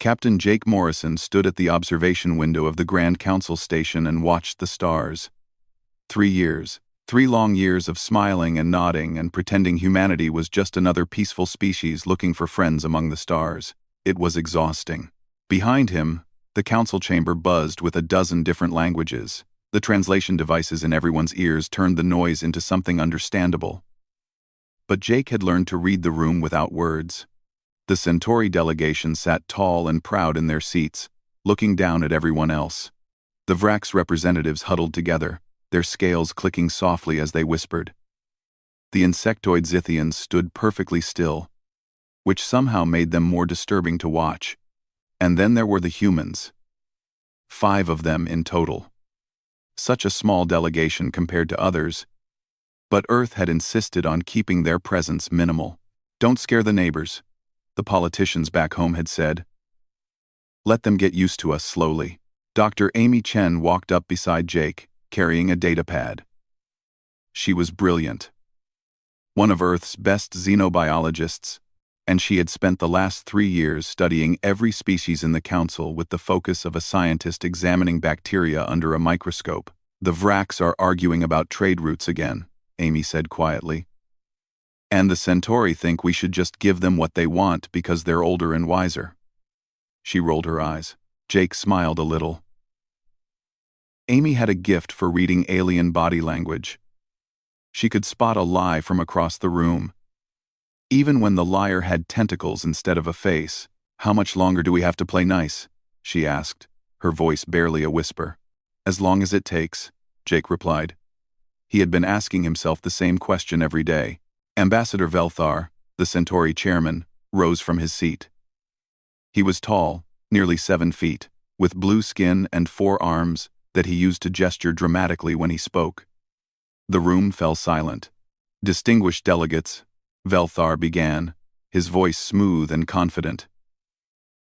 Captain Jake Morrison stood at the observation window of the Grand Council station and watched the stars. 3 years. 3 long years of smiling and nodding and pretending humanity was just another peaceful species looking for friends among the stars. It was exhausting. Behind him, the council chamber buzzed with a dozen different languages. The translation devices in everyone's ears turned the noise into something understandable. But Jake had learned to read the room without words. The Centauri delegation sat tall and proud in their seats, looking down at everyone else. The Vrax representatives huddled together, their scales clicking softly as they whispered. The insectoid Zithians stood perfectly still, which somehow made them more disturbing to watch. And then there were the humans. 5 of them in total. Such a small delegation compared to others. But Earth had insisted on keeping their presence minimal. Don't scare the neighbors, the politicians back home had said. Let them get used to us slowly. Dr. Amy Chen walked up beside Jake, carrying a datapad. She was brilliant. One of Earth's best xenobiologists, and she had spent the last 3 years studying every species in the Council with the focus of a scientist examining bacteria under a microscope. The Vrax are arguing about trade routes again, Amy said quietly. And the Centauri think we should just give them what they want because they're older and wiser. She rolled her eyes. Jake smiled a little. Amy had a gift for reading alien body language. She could spot a lie from across the room. Even when the liar had tentacles instead of a face. How much longer do we have to play nice? She asked, her voice barely a whisper. As long as it takes, Jake replied. He had been asking himself the same question every day. Ambassador Velthar, the Centauri chairman, rose from his seat. He was tall, nearly 7 feet, with blue skin and 4 arms that he used to gesture dramatically when he spoke. The room fell silent. Distinguished delegates, Velthar began, his voice smooth and confident.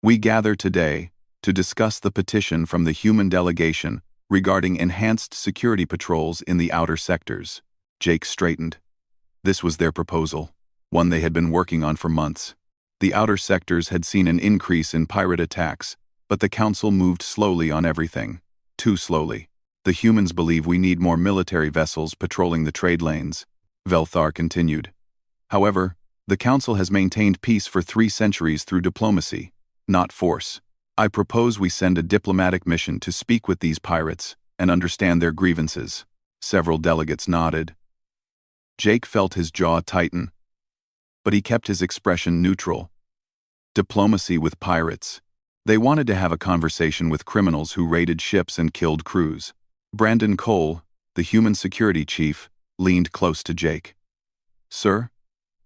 We gather today to discuss the petition from the human delegation regarding enhanced security patrols in the outer sectors. Jake straightened. This was their proposal, one they had been working on for months. The outer sectors had seen an increase in pirate attacks, but the Council moved slowly on everything. Too slowly. The humans believe we need more military vessels patrolling the trade lanes, Velthar continued. However, the Council has maintained peace for 3 centuries through diplomacy, not force. I propose we send a diplomatic mission to speak with these pirates and understand their grievances. Several delegates nodded. Jake felt his jaw tighten, but he kept his expression neutral. Diplomacy with pirates. They wanted to have a conversation with criminals who raided ships and killed crews. Brandon Cole, the human security chief, leaned close to Jake. Sir?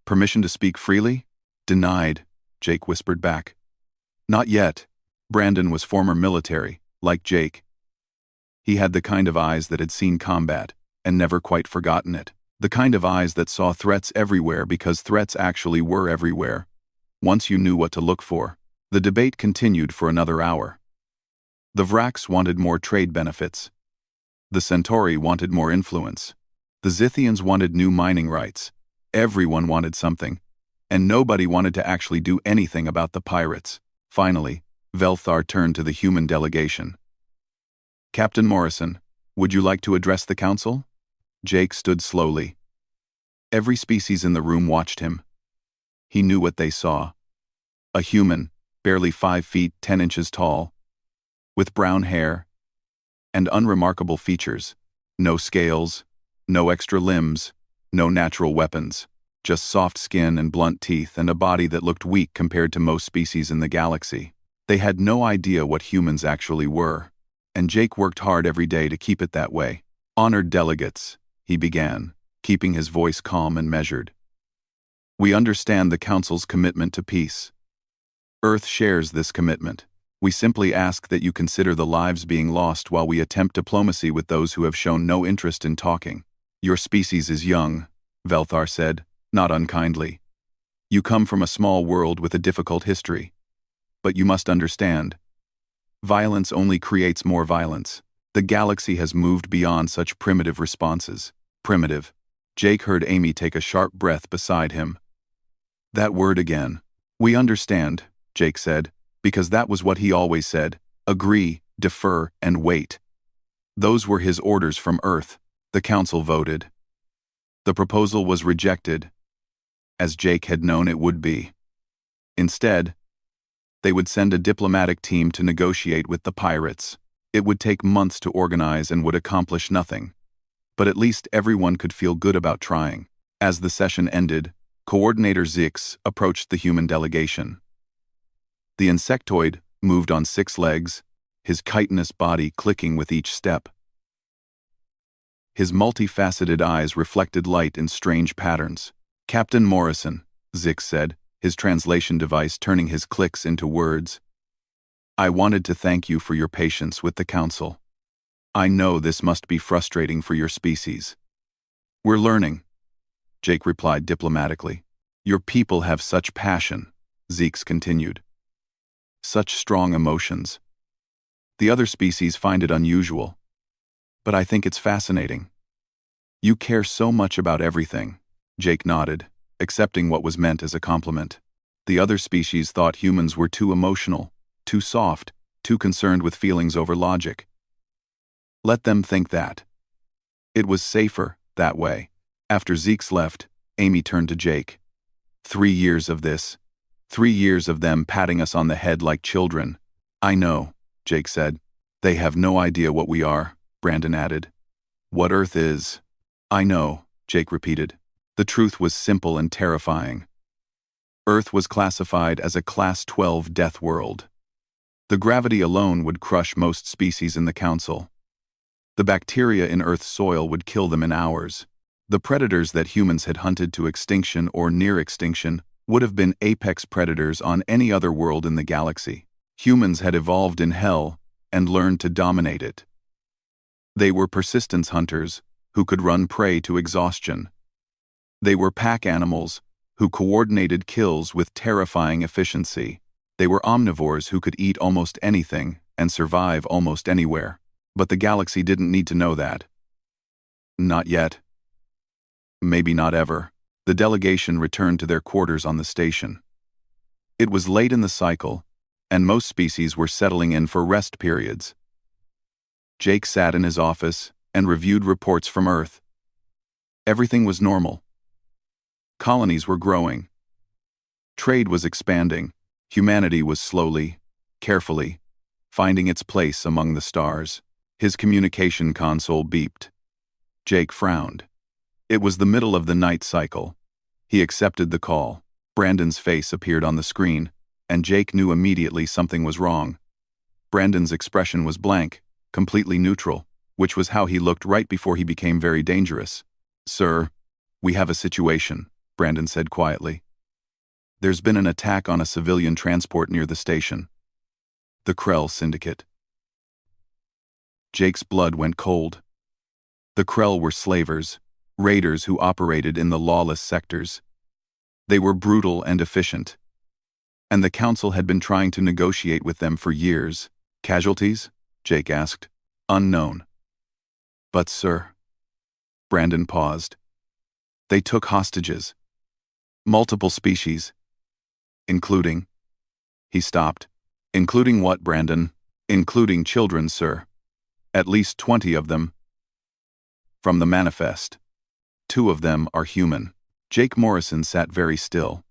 Permission to speak freely? Denied, Jake whispered back. Not yet. Brandon was former military, like Jake. He had the kind of eyes that had seen combat, and never quite forgotten it. The kind of eyes that saw threats everywhere because threats actually were everywhere. Once you knew what to look for. The debate continued for another hour. The Vrax wanted more trade benefits. The Centauri wanted more influence. The Zithians wanted new mining rights. Everyone wanted something. And nobody wanted to actually do anything about the pirates. Finally, Velthar turned to the human delegation. Captain Morrison, would you like to address the Council? Jake stood slowly. Every species in the room watched him. He knew what they saw. A human, barely 5 feet 10 inches tall, with brown hair and unremarkable features. No scales, no extra limbs, no natural weapons, just soft skin and blunt teeth and a body that looked weak compared to most species in the galaxy. They had no idea what humans actually were, and Jake worked hard every day to keep it that way. Honored delegates, he began, keeping his voice calm and measured. We understand the Council's commitment to peace. Earth shares this commitment. We simply ask that you consider the lives being lost while we attempt diplomacy with those who have shown no interest in talking. Your species is young, Velthar said, not unkindly. You come from a small world with a difficult history. But you must understand. Violence only creates more violence. The galaxy has moved beyond such primitive responses. Primitive. Jake heard Amy take a sharp breath beside him. That word again. We understand, Jake said, because that was what he always said: agree, defer, and wait. Those were his orders from Earth. The council voted. The proposal was rejected, as Jake had known it would be. Instead, they would send a diplomatic team to negotiate with the pirates. It would take months to organize and would accomplish nothing. But at least everyone could feel good about trying. As the session ended, Coordinator Zix approached the human delegation. The insectoid moved on 6 legs, his chitinous body clicking with each step. His multifaceted eyes reflected light in strange patterns. "Captain Morrison," Zix said, his translation device turning his clicks into words. "I wanted to thank you for your patience with the council. I know this must be frustrating for your species." "We're learning," Jake replied diplomatically. "Your people have such passion," Zix continued. "Such strong emotions. The other species find it unusual. But I think it's fascinating. You care so much about everything." Jake nodded, accepting what was meant as a compliment. The other species thought humans were too emotional, too soft, too concerned with feelings over logic. Let them think that. It was safer that way. After Zeke's left, Amy turned to Jake. 3 years of this. 3 years of them patting us on the head like children. "I know," Jake said. "They have no idea what we are," Brandon added. "What Earth is." "I know," Jake repeated. The truth was simple and terrifying. Earth was classified as a Class 12 death world. The gravity alone would crush most species in the Council. The bacteria in Earth's soil would kill them in hours. The predators that humans had hunted to extinction or near extinction would have been apex predators on any other world in the galaxy. Humans had evolved in hell and learned to dominate it. They were persistence hunters who could run prey to exhaustion. They were pack animals who coordinated kills with terrifying efficiency. They were omnivores who could eat almost anything and survive almost anywhere. But the galaxy didn't need to know that. Not yet. Maybe not ever. The delegation returned to their quarters on the station. It was late in the cycle, and most species were settling in for rest periods. Jake sat in his office and reviewed reports from Earth. Everything was normal. Colonies were growing. Trade was expanding. Humanity was slowly, carefully, finding its place among the stars. His communication console beeped. Jake frowned. It was the middle of the night cycle. He accepted the call. Brandon's face appeared on the screen, and Jake knew immediately something was wrong. Brandon's expression was blank, completely neutral, which was how he looked right before he became very dangerous. "Sir, we have a situation," Brandon said quietly. "There's been an attack on a civilian transport near the station. The Krell Syndicate." Jake's blood went cold. The Krell were slavers, raiders who operated in the lawless sectors. They were brutal and efficient. And the Council had been trying to negotiate with them for years. "Casualties?" Jake asked. "Unknown." "But sir..." Brandon paused. "They took hostages. Multiple species. Including..." He stopped. "Including what, Brandon?" "Including children, sir. At least 20 of them. From the manifest. 2 of them are human." Jake Morrison sat very still.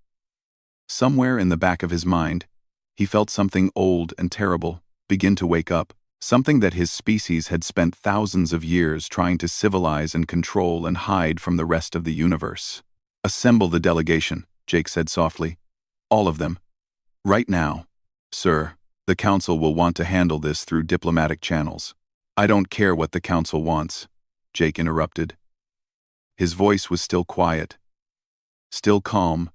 Somewhere in the back of his mind, he felt something old and terrible begin to wake up, something that his species had spent thousands of years trying to civilize and control and hide from the rest of the universe. "Assemble the delegation," Jake said softly. "All of them. Right now." "Sir, the Council will want to handle this through diplomatic channels." "I don't care what the Council wants," Jake interrupted. His voice was still quiet, still calm,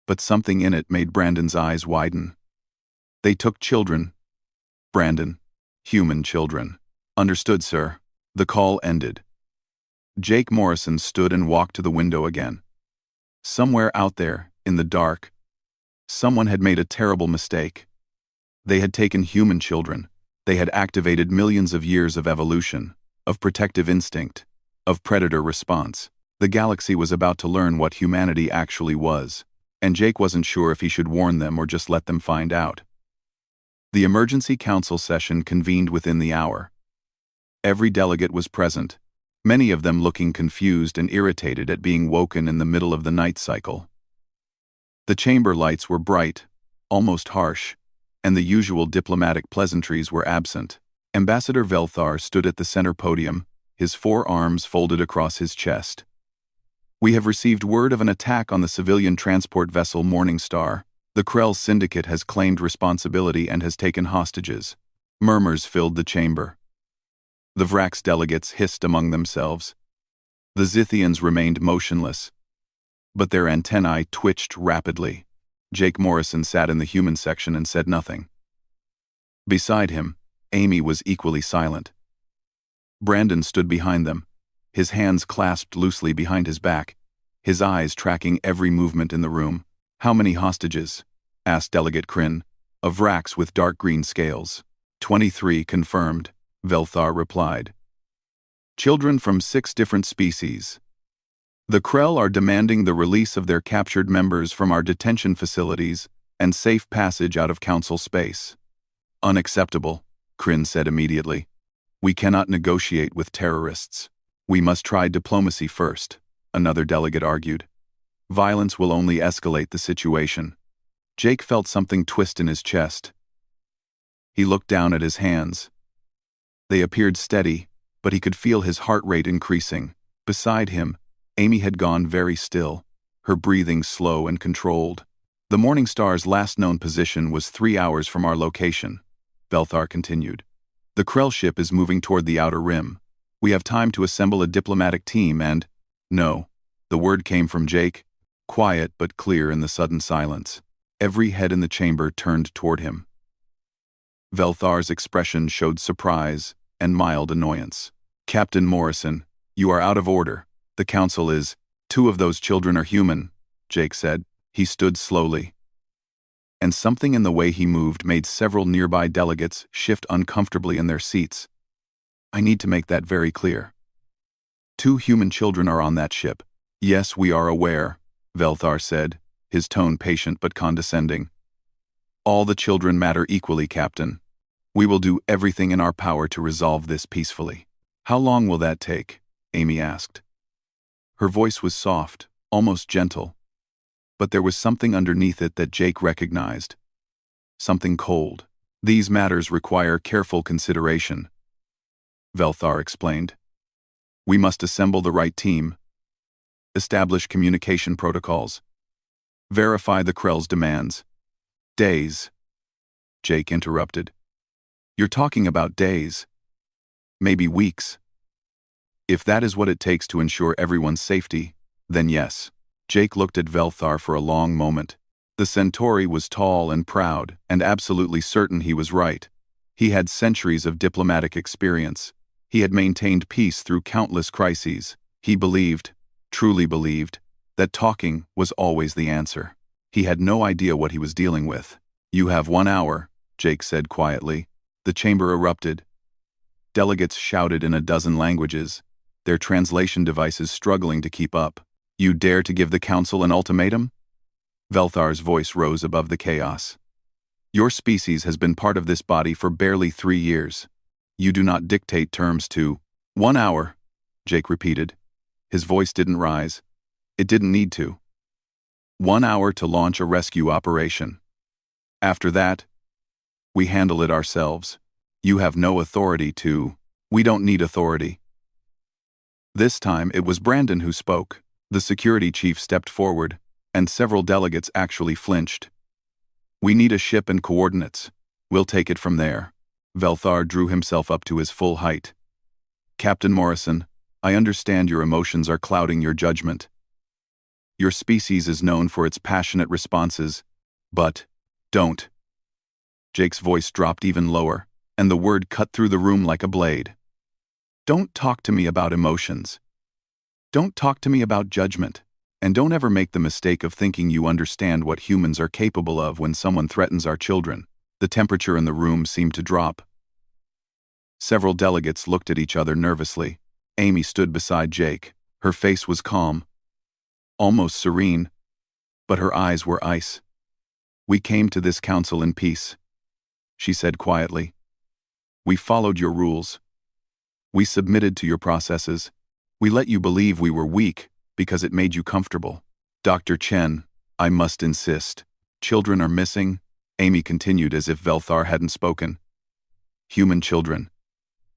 but something in it made Brandon's eyes widen. "They took children, Brandon. Human children." "Understood, sir." The call ended. Jake Morrison stood and walked to the window again. Somewhere out there, in the dark, someone had made a terrible mistake. They had taken human children. They had activated millions of years of evolution, of protective instinct, of predator response. The galaxy was about to learn what humanity actually was, and Jake wasn't sure if he should warn them or just let them find out. The emergency council session convened within the hour. Every delegate was present, many of them looking confused and irritated at being woken in the middle of the night cycle. The chamber lights were bright, almost harsh, and the usual diplomatic pleasantries were absent. Ambassador Velthar stood at the center podium, his 4 arms folded across his chest. "We have received word of an attack on the civilian transport vessel Morning Star. The Krell Syndicate has claimed responsibility and has taken hostages." Murmurs filled the chamber. The Vrax delegates hissed among themselves. The Zithians remained motionless, but their antennae twitched rapidly. Jake Morrison sat in the human section and said nothing. Beside him, Amy was equally silent. Brandon stood behind them, his hands clasped loosely behind his back, his eyes tracking every movement in the room. "How many hostages?" asked Delegate Kryn, a Vrax with dark green scales. 23 confirmed, Velthar replied. "Children from 6 different species. The Krell are demanding the release of their captured members from our detention facilities and safe passage out of Council space." "Unacceptable," Kryn said immediately. "We cannot negotiate with terrorists. We must try diplomacy first," another delegate argued. "Violence will only escalate the situation." Jake felt something twist in his chest. He looked down at his hands. They appeared steady, but he could feel his heart rate increasing. Beside him, Amy had gone very still, her breathing slow and controlled. "The Morning Star's last known position was 3 hours from our location," Velthar continued. "The Krell ship is moving toward the outer rim. We have time to assemble a diplomatic team and—" "No," the word came from Jake, quiet but clear in the sudden silence. Every head in the chamber turned toward him. Velthar's expression showed surprise and mild annoyance. "Captain Morrison, you are out of order. The council is—" "2 of those children are human," Jake said. He stood slowly, and something in the way he moved made several nearby delegates shift uncomfortably in their seats. "I need to make that very clear. 2 human children are on that ship." "Yes, we are aware," Velthar said, his tone patient but condescending. "All the children matter equally, Captain. We will do everything in our power to resolve this peacefully." "How long will that take?" Amy asked. Her voice was soft, almost gentle, but there was something underneath it that Jake recognized. Something cold. "These matters require careful consideration," Velthar explained. "We must assemble the right team, establish communication protocols, verify the Krell's demands." "Days," Jake interrupted. "You're talking about days. Maybe weeks. If that is what it takes to ensure everyone's safety, then yes." Jake looked at Velthar for a long moment. The Centauri was tall and proud, and absolutely certain he was right. He had centuries of diplomatic experience. He had maintained peace through countless crises. He believed, truly believed, that talking was always the answer. He had no idea what he was dealing with. "You have 1 hour," Jake said quietly. The chamber erupted. Delegates shouted in a dozen languages, their translation devices struggling to keep up. "You dare to give the council an ultimatum?" Velthar's voice rose above the chaos. "Your species has been part of this body for barely 3 years. You do not dictate terms to—" "1 hour," Jake repeated. His voice didn't rise. It didn't need to. 1 hour to launch a rescue operation. After that, we handle it ourselves. You have no authority to— "We don't need authority." This time it was Brandon who spoke. The security chief stepped forward, and several delegates actually flinched. "We need a ship and coordinates. We'll take it from there." Velthar drew himself up to his full height. "Captain Morrison, I understand your emotions are clouding your judgment. Your species is known for its passionate responses, but don't." Jake's voice dropped even lower, and the word cut through the room like a blade. "Don't talk to me about emotions. Don't talk to me about judgment. And don't ever make the mistake of thinking you understand what humans are capable of when someone threatens our children." The temperature in the room seemed to drop. Several delegates looked at each other nervously. Amy stood beside Jake. Her face was calm, almost serene, but her eyes were ice. "We came to this council in peace. she said quietly. We followed your rules. We submitted to your processes. We let you believe we were weak because it made you comfortable. Dr. Chen, I must insist. Children are missing, Amy continued as if Velthar hadn't spoken. Human children.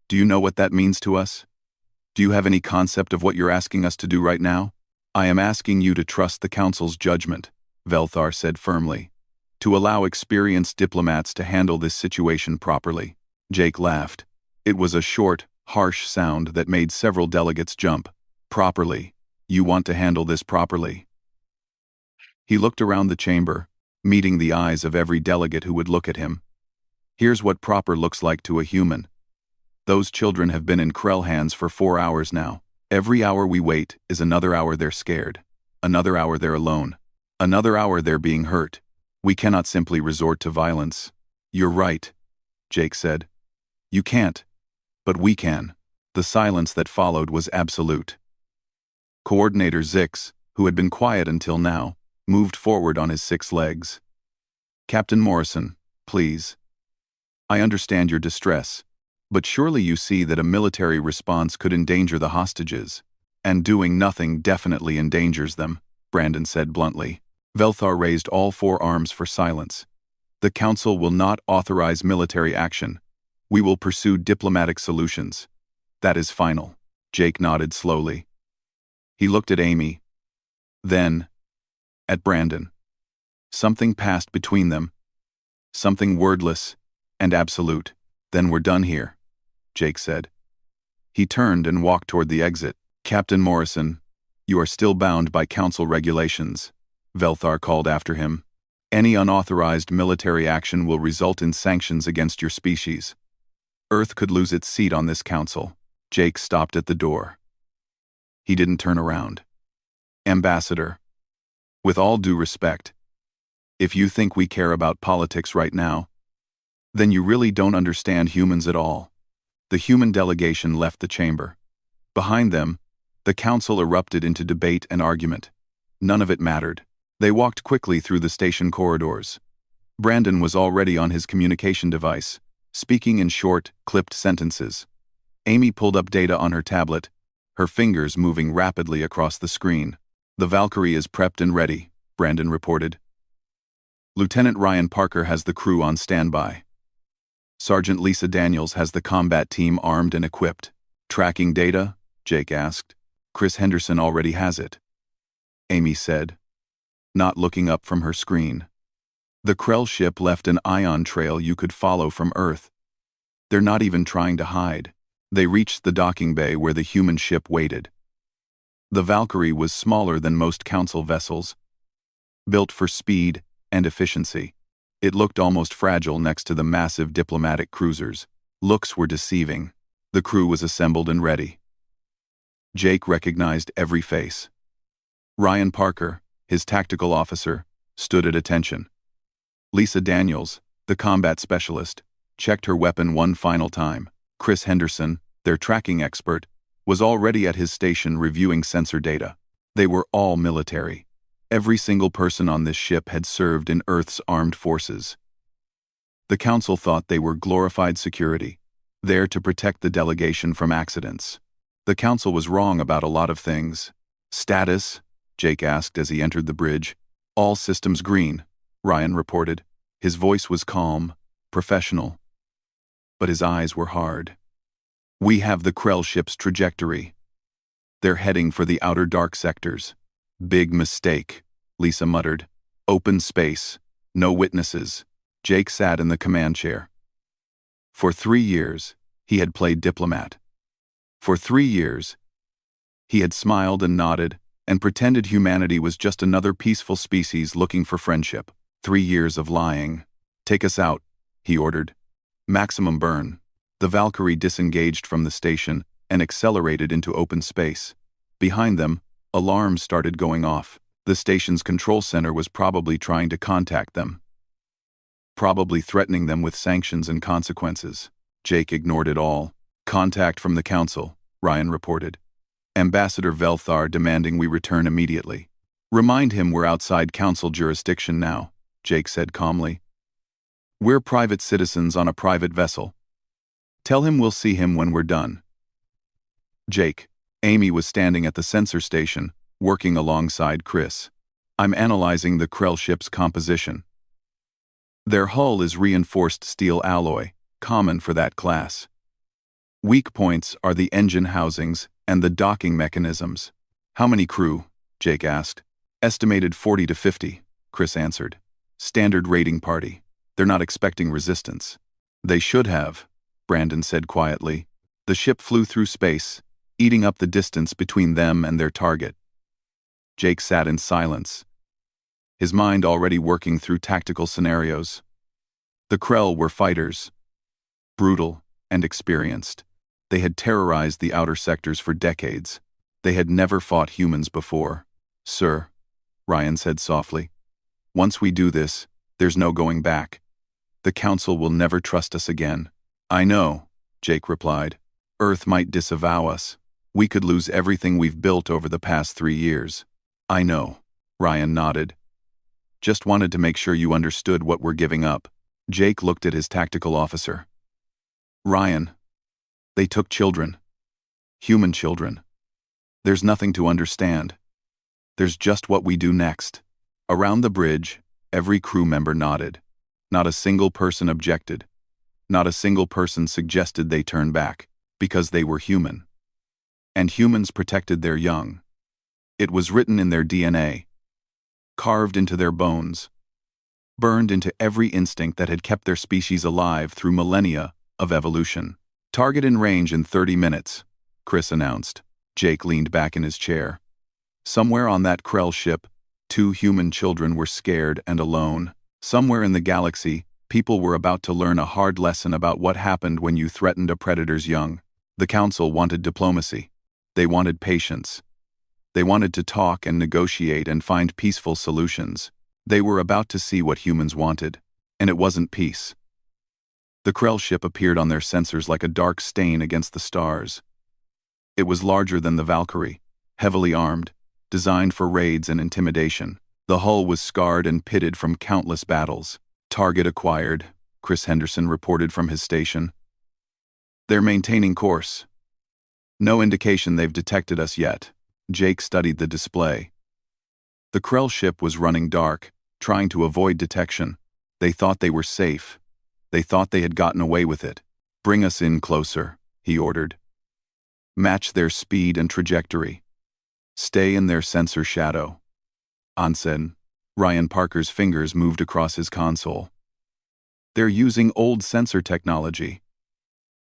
Do you know what that means to us? Do you have any concept of what you're asking us to do right now? I am asking you to trust the Council's judgment, Velthar said firmly. To allow experienced diplomats to handle this situation properly. Jake laughed. It was a short, harsh sound that made several delegates jump. Properly. You want to handle this properly. He looked around the chamber, meeting the eyes of every delegate who would look at him. Here's what proper looks like to a human. Those children have been in Krell hands for 4 hours now. Every hour we wait is another hour they're scared. Another hour they're alone. Another hour they're being hurt. We cannot simply resort to violence. You're right, Jake said. You can't. But we can. The silence that followed was absolute. Coordinator Zix, who had been quiet until now, moved forward on his 6 legs. Captain Morrison, please. I understand your distress, but surely you see that a military response could endanger the hostages, and doing nothing definitely endangers them, Brandon said bluntly. Velthar raised all 4 arms for silence. The Council will not authorize military action. We will pursue diplomatic solutions. That is final. Jake nodded slowly. He looked at Amy. Then, at Brandon. Something passed between them. Something wordless and absolute. Then we're done here, Jake said. He turned and walked toward the exit. Captain Morrison, you are still bound by Council regulations, Velthar called after him. Any unauthorized military action will result in sanctions against your species. Earth could lose its seat on this council. Jake stopped at the door. He didn't turn around. Ambassador, with all due respect, if you think we care about politics right now, then you really don't understand humans at all. The human delegation left the chamber. Behind them, the council erupted into debate and argument. None of it mattered. They walked quickly through the station corridors. Brandon was already on his communication device, speaking in short, clipped sentences. Amy pulled up data on her tablet, her fingers moving rapidly across the screen. The Valkyrie is prepped and ready, Brandon reported. Lieutenant Ryan Parker has the crew on standby. Sergeant Lisa Daniels has the combat team armed and equipped. Tracking data? Jake asked. Chris Henderson already has it, Amy said, not looking up from her screen. The Krell ship left an ion trail you could follow from Earth. They're not even trying to hide. They reached the docking bay where the human ship waited. The Valkyrie was smaller than most Council vessels, built for speed and efficiency. It looked almost fragile next to the massive diplomatic cruisers. Looks were deceiving. The crew was assembled and ready. Jake recognized every face. Ryan Parker, his tactical officer, stood at attention. Lisa Daniels, the combat specialist, checked her weapon one final time. Chris Henderson, their tracking expert, was already at his station reviewing sensor data. They were all military. Every single person on this ship had served in Earth's armed forces. The Council thought they were glorified security, there to protect the delegation from accidents. The Council was wrong about a lot of things. Status? Jake asked as he entered the bridge. All systems green, Ryan reported. His voice was calm, professional, but his eyes were hard. We have the Krell ship's trajectory. They're heading for the outer dark sectors. Big mistake, Lisa muttered. Open space. No witnesses. Jake sat in the command chair. For 3 years, he had played diplomat. For 3 years, he had smiled and nodded and pretended humanity was just another peaceful species looking for friendship. 3 years of lying. Take us out, he ordered. Maximum burn. The Valkyrie disengaged from the station and accelerated into open space. Behind them, alarms started going off. The station's control center was probably trying to contact them. Probably threatening them with sanctions and consequences. Jake ignored it all. Contact from the Council, Ryan reported. Ambassador Velthar demanding we return immediately. Remind him we're outside Council jurisdiction now, Jake said calmly. We're private citizens on a private vessel. Tell him we'll see him when we're done. Jake. Amy was standing at the sensor station, working alongside Chris. I'm analyzing the Krell ship's composition. Their hull is reinforced steel alloy, common for that class. Weak points are the engine housings and the docking mechanisms. How many crew? Jake asked. Estimated 40 to 50, Chris answered. Standard raiding party. They're not expecting resistance. They should have, Brandon said quietly. The ship flew through space, eating up the distance between them and their target. Jake sat in silence, his mind already working through tactical scenarios. The Krell were fighters, brutal and experienced. They had terrorized the outer sectors for decades. They had never fought humans before. Sir, Ryan said softly, once we do this, there's no going back. The Council will never trust us again. I know, Jake replied. Earth might disavow us. We could lose everything we've built over the past 3 years. I know, Ryan nodded. Just wanted to make sure you understood what we're giving up. Jake looked at his tactical officer. Ryan, they took children. Human children. There's nothing to understand. There's just what we do next. Around the bridge, every crew member nodded. Not a single person objected. Not a single person suggested they turn back, because they were human. And humans protected their young. It was written in their DNA, carved into their bones, burned into every instinct that had kept their species alive through millennia of evolution. Target in range in 30 minutes, Chris announced. Jake leaned back in his chair. Somewhere on that Krell ship, 2 human children were scared and alone. Somewhere in the galaxy, people were about to learn a hard lesson about what happened when you threatened a predator's young. The Council wanted diplomacy. They wanted patience. They wanted to talk and negotiate and find peaceful solutions. They were about to see what humans wanted, and it wasn't peace. The Krell ship appeared on their sensors like a dark stain against the stars. It was larger than the Valkyrie, heavily armed, designed for raids and intimidation. The hull was scarred and pitted from countless battles. Target acquired, Chris Henderson reported from his station. They're maintaining course. No indication they've detected us yet. Jake studied the display. The Krell ship was running dark, trying to avoid detection. They thought they were safe. They thought they had gotten away with it. Bring us in closer, he ordered. Match their speed and trajectory. Stay in their sensor shadow. Onsen. Ryan Parker's fingers moved across his console. They're using old sensor technology.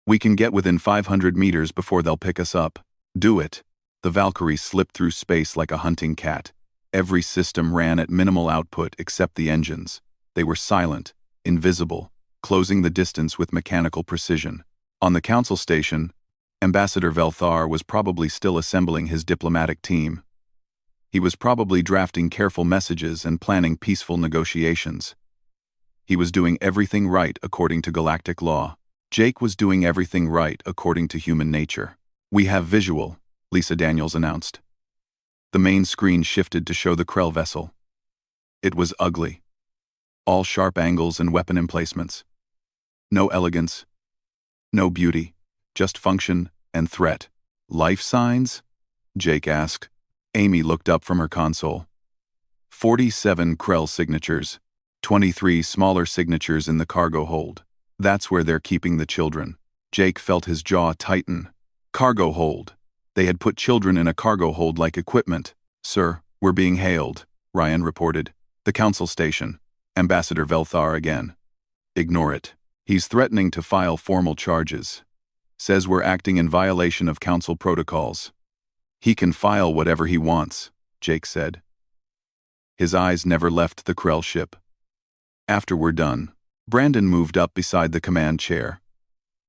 We can get within 500 meters before they'll pick us up. Do it. The Valkyrie slipped through space like a hunting cat. Every system ran at minimal output except the engines. They were silent, invisible, closing the distance with mechanical precision. On the Council station, Ambassador Velthar was probably still assembling his diplomatic team. He was probably drafting careful messages and planning peaceful negotiations. He was doing everything right according to galactic law. Jake was doing everything right according to human nature. We have visual, Lisa Daniels announced. The main screen shifted to show the Krell vessel. It was ugly. All sharp angles and weapon emplacements. No elegance. No beauty. Just function and threat. Life signs? Jake asked. Amy looked up from her console. 47 Krell signatures. 23 smaller signatures in the cargo hold. That's where they're keeping the children. Jake felt his jaw tighten. Cargo hold. They had put children in a cargo hold like equipment. Sir, we're being hailed, Ryan reported. The Council station. Ambassador Velthar again. Ignore it. He's threatening to file formal charges. Says we're acting in violation of Council protocols. He can file whatever he wants, Jake said. His eyes never left the Krell ship. After we're done, Brandon moved up beside the command chair.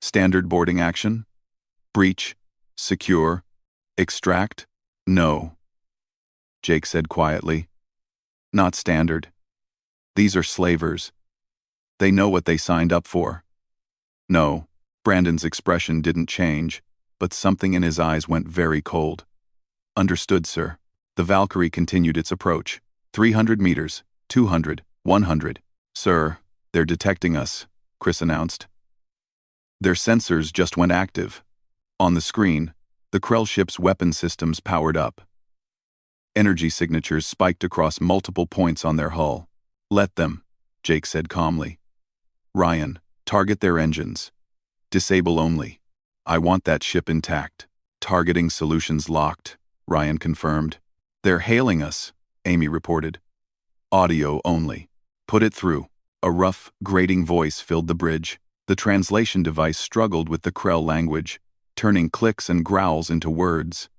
Standard boarding action? Breach? Secure? Extract? No. Jake said quietly. Not standard. These are slavers. They know what they signed up for. No, Brandon's expression didn't change, but something in his eyes went very cold. Understood, sir. The Valkyrie continued its approach. 300 meters, 200, 100. Sir, They're detecting us, Chris announced. Their sensors just went active. On the screen, the Krell ship's weapon systems powered up. Energy signatures spiked across multiple points on their hull. Let them, Jake said calmly. Ryan, target their engines. Disable only. I want that ship intact. Targeting solutions locked, Ryan confirmed. They're hailing us, Amy reported. Audio only. Put it through. A rough, grating voice filled the bridge. The translation device struggled with the Krell language, turning clicks and growls into words.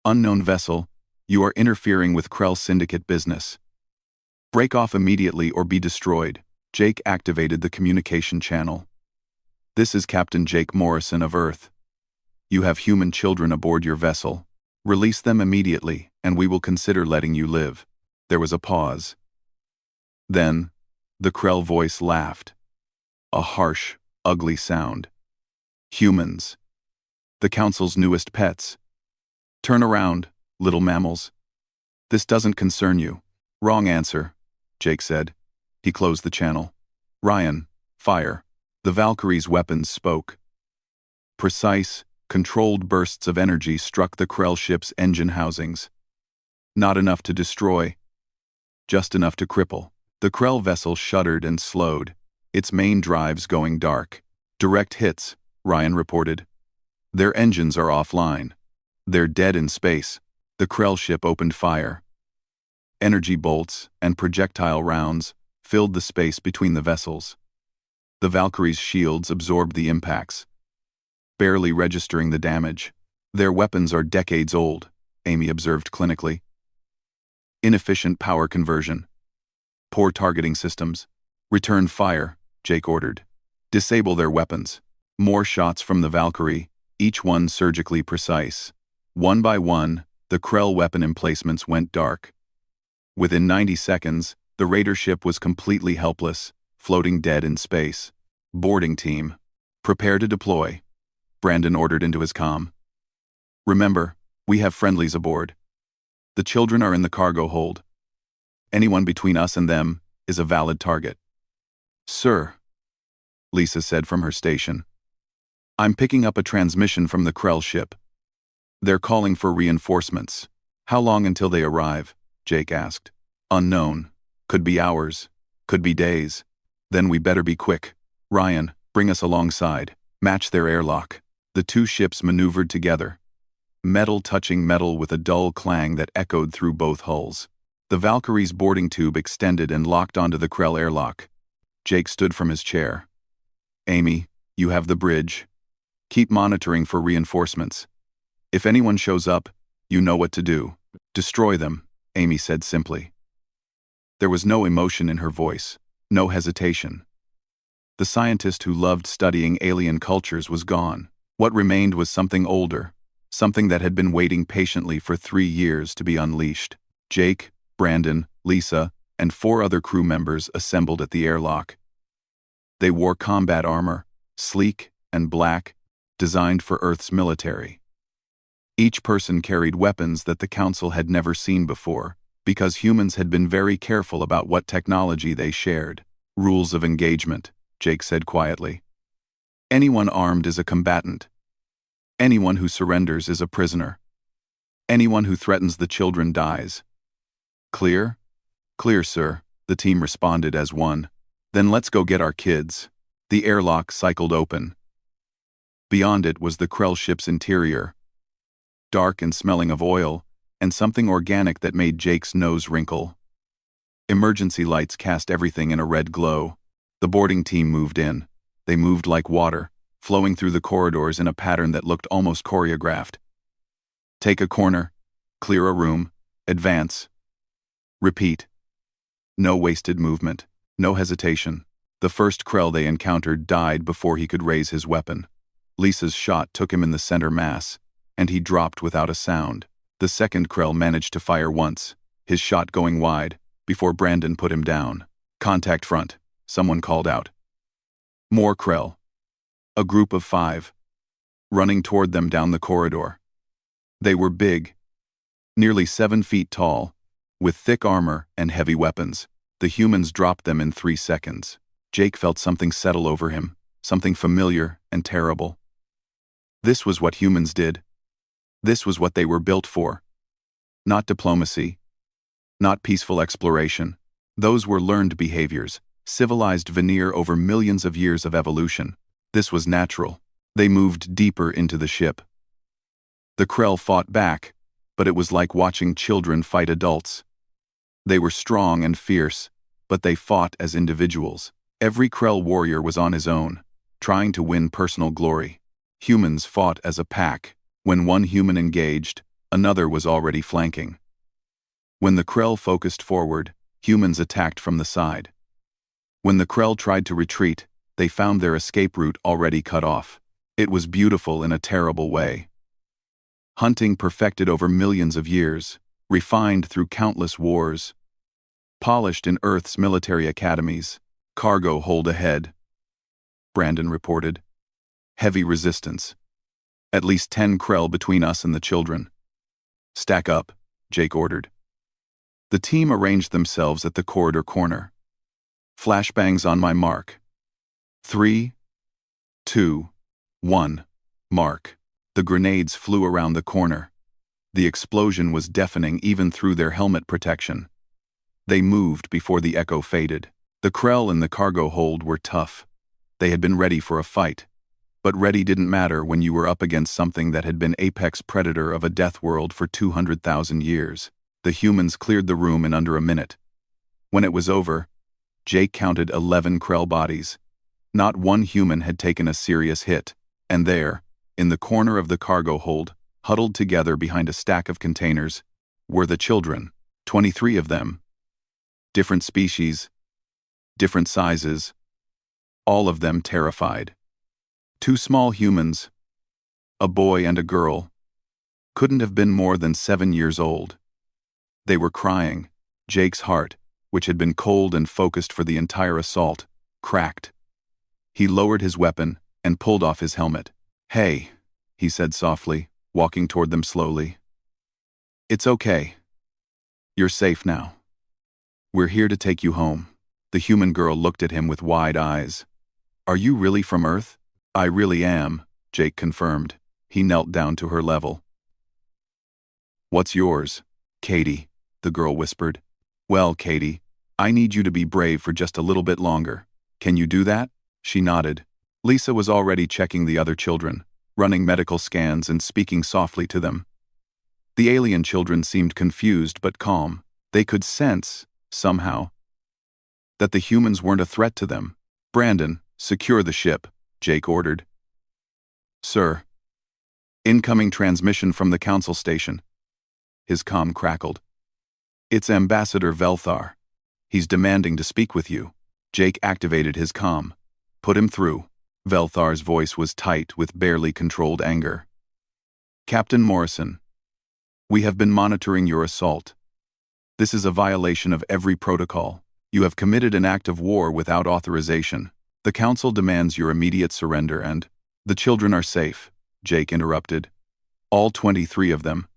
Unknown vessel, you are interfering with Krell Syndicate business. Break off immediately or be destroyed. Jake activated the communication channel. This is Captain Jake Morrison of Earth. You have human children aboard your vessel. Release them immediately, and we will consider letting you live. There was a pause. Then, the Krell voice laughed. A harsh, ugly sound. Humans. The Council's newest pets. Turn around, little mammals. This doesn't concern you. Wrong answer, Jake said. He closed the channel. Ryan, fire. The Valkyrie's weapons spoke. Precise, controlled bursts of energy struck the Krell ship's engine housings. Not enough to destroy. Just enough to cripple. The Krell vessel shuddered and slowed, its main drives going dark. Direct hits, Ryan reported. Their engines are offline. They're dead in space. The Krell ship opened fire. Energy bolts and projectile rounds filled the space between the vessels. The Valkyrie's shields absorbed the impacts, barely registering the damage. Their weapons are decades old, Amy observed clinically. Inefficient power conversion. Poor targeting systems. Return fire, Jake ordered. Disable their weapons. More shots from the Valkyrie, each one surgically precise. One by one, the Krell weapon emplacements went dark. Within 90 seconds, the Raider ship was completely helpless, floating dead in space. Boarding team. Prepare to deploy, Brandon ordered into his comm. Remember, we have friendlies aboard. The children are in the cargo hold. Anyone between us and them is a valid target. Sir, Lisa said from her station. I'm picking up a transmission from the Krell ship. They're calling for reinforcements. How long until they arrive? Jake asked. Unknown. Could be hours. Could be days. Then we better be quick. Ryan, bring us alongside. Match their airlock. The two ships maneuvered together. Metal touching metal with a dull clang that echoed through both hulls. The Valkyrie's boarding tube extended and locked onto the Krell airlock. Jake stood from his chair. Amy, you have the bridge. Keep monitoring for reinforcements. If anyone shows up, you know what to do. Destroy them, Amy said simply. There was no emotion in her voice, no hesitation. The scientist who loved studying alien cultures was gone. What remained was something older, something that had been waiting patiently for 3 years to be unleashed. Jake, Brandon, Lisa, and 4 other crew members assembled at the airlock. They wore combat armor, sleek and black, designed for Earth's military. Each person carried weapons that the Council had never seen before, because humans had been very careful about what technology they shared. Rules of engagement, Jake said quietly. Anyone armed is a combatant. Anyone who surrenders is a prisoner. Anyone who threatens the children dies. Clear? Clear, sir, the team responded as one. Then let's go get our kids. The airlock cycled open. Beyond it was the Krell ship's interior, dark and smelling of oil, and something organic that made Jake's nose wrinkle. Emergency lights cast everything in a red glow. The boarding team moved in. They moved like water, flowing through the corridors in a pattern that looked almost choreographed. Take a corner, clear a room, advance. Repeat. No wasted movement, no hesitation. The first Krell they encountered died before he could raise his weapon. Lisa's shot took him in the center mass, and he dropped without a sound. The second Krell managed to fire once, his shot going wide, before Brandon put him down. Contact front, someone called out. More Krell. A group of 5. Running toward them down the corridor. They were big, nearly 7 feet tall, with thick armor and heavy weapons. The humans dropped them in 3 seconds. Jake felt something settle over him, something familiar and terrible. This was what humans did. This was what they were built for. Not diplomacy. Not peaceful exploration. Those were learned behaviors, civilized veneer over millions of years of evolution. This was natural. They moved deeper into the ship. The Krell fought back, but it was like watching children fight adults. They were strong and fierce, but they fought as individuals. Every Krell warrior was on his own, trying to win personal glory. Humans fought as a pack. When one human engaged, another was already flanking. When the Krell focused forward, humans attacked from the side. When the Krell tried to retreat, they found their escape route already cut off. It was beautiful in a terrible way. Hunting perfected over millions of years, refined through countless wars, polished in Earth's military academies. Cargo hold ahead, Brandon reported. Heavy resistance. At least 10 Krell between us and the children. Stack up, Jake ordered. The team arranged themselves at the corridor corner. Flashbangs on my mark. 3, 2, 1, mark. The grenades flew around the corner. The explosion was deafening even through their helmet protection. They moved before the echo faded. The Krell in the cargo hold were tough. They had been ready for a fight. But ready didn't matter when you were up against something that had been apex predator of a death world for 200,000 years. The humans cleared the room in under a minute. When it was over, Jake counted 11 Krell bodies. Not one human had taken a serious hit. And there, in the corner of the cargo hold, huddled together behind a stack of containers, were the children, 23 of them. Different species, different sizes, all of them terrified. 2 small humans, a boy and a girl, couldn't have been more than 7 years old. They were crying. Jake's heart, which had been cold and focused for the entire assault, cracked. He lowered his weapon and pulled off his helmet. "Hey," he said softly, walking toward them slowly. "It's okay. You're safe now. We're here to take you home." The human girl looked at him with wide eyes. "Are you really from Earth?" "I really am," Jake confirmed. He knelt down to her level. "What's yours?" "Katie," the girl whispered. "Well, Katie, I need you to be brave for just a little bit longer. Can you do that?" She nodded. Lisa was already checking the other children, running medical scans and speaking softly to them. The alien children seemed confused but calm. They could sense, somehow, that the humans weren't a threat to them. "Brandon, secure the ship," Jake ordered. "Sir." "Incoming transmission from the council station." His comm crackled. "It's Ambassador Velthar. He's demanding to speak with you." Jake activated his comm. "Put him through." Velthar's voice was tight with barely controlled anger. "Captain Morrison, we have been monitoring your assault. This is a violation of every protocol. You have committed an act of war without authorization. The Council demands your immediate surrender and—" "The children are safe," Jake interrupted. "All 23 of them.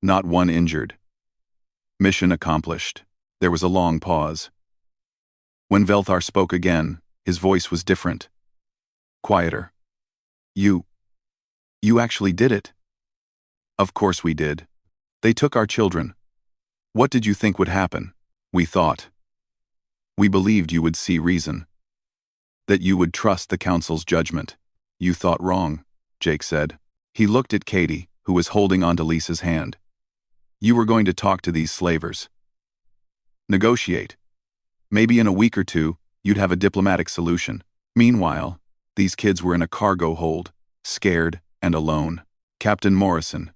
Not one injured." "Mission accomplished." There was a long pause. When Velthar spoke again, his voice was different. Quieter. You actually did it." "Of course we did. They took our children. What did you think would happen?" "We thought. We believed you would see reason. That you would trust the Council's judgment." "You thought wrong," Jake said. He looked at Katie, who was holding onto Lisa's hand. "You were going to talk to these slavers. Negotiate. Maybe in a week or 2, you'd have a diplomatic solution. Meanwhile, these kids were in a cargo hold, scared and alone. Captain Morrison,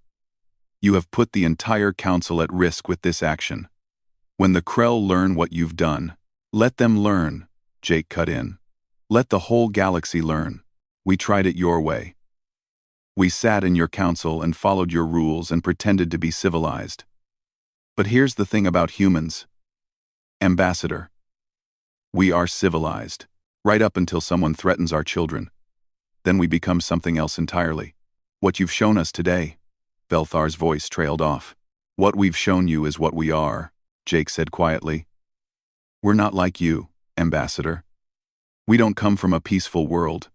you have put the entire Council at risk with this action. When the Krell learn what you've done, let them learn," Jake cut in. "Let the whole galaxy learn. We tried it your way. We sat in your council and followed your rules and pretended to be civilized. But here's the thing about humans. Ambassador. We are civilized, right up until someone threatens our children. Then we become something else entirely. What you've shown us today," Velthar's voice trailed off. "What we've shown you is what we are," Jake said quietly. "We're not like you, Ambassador. We don't come from a peaceful world.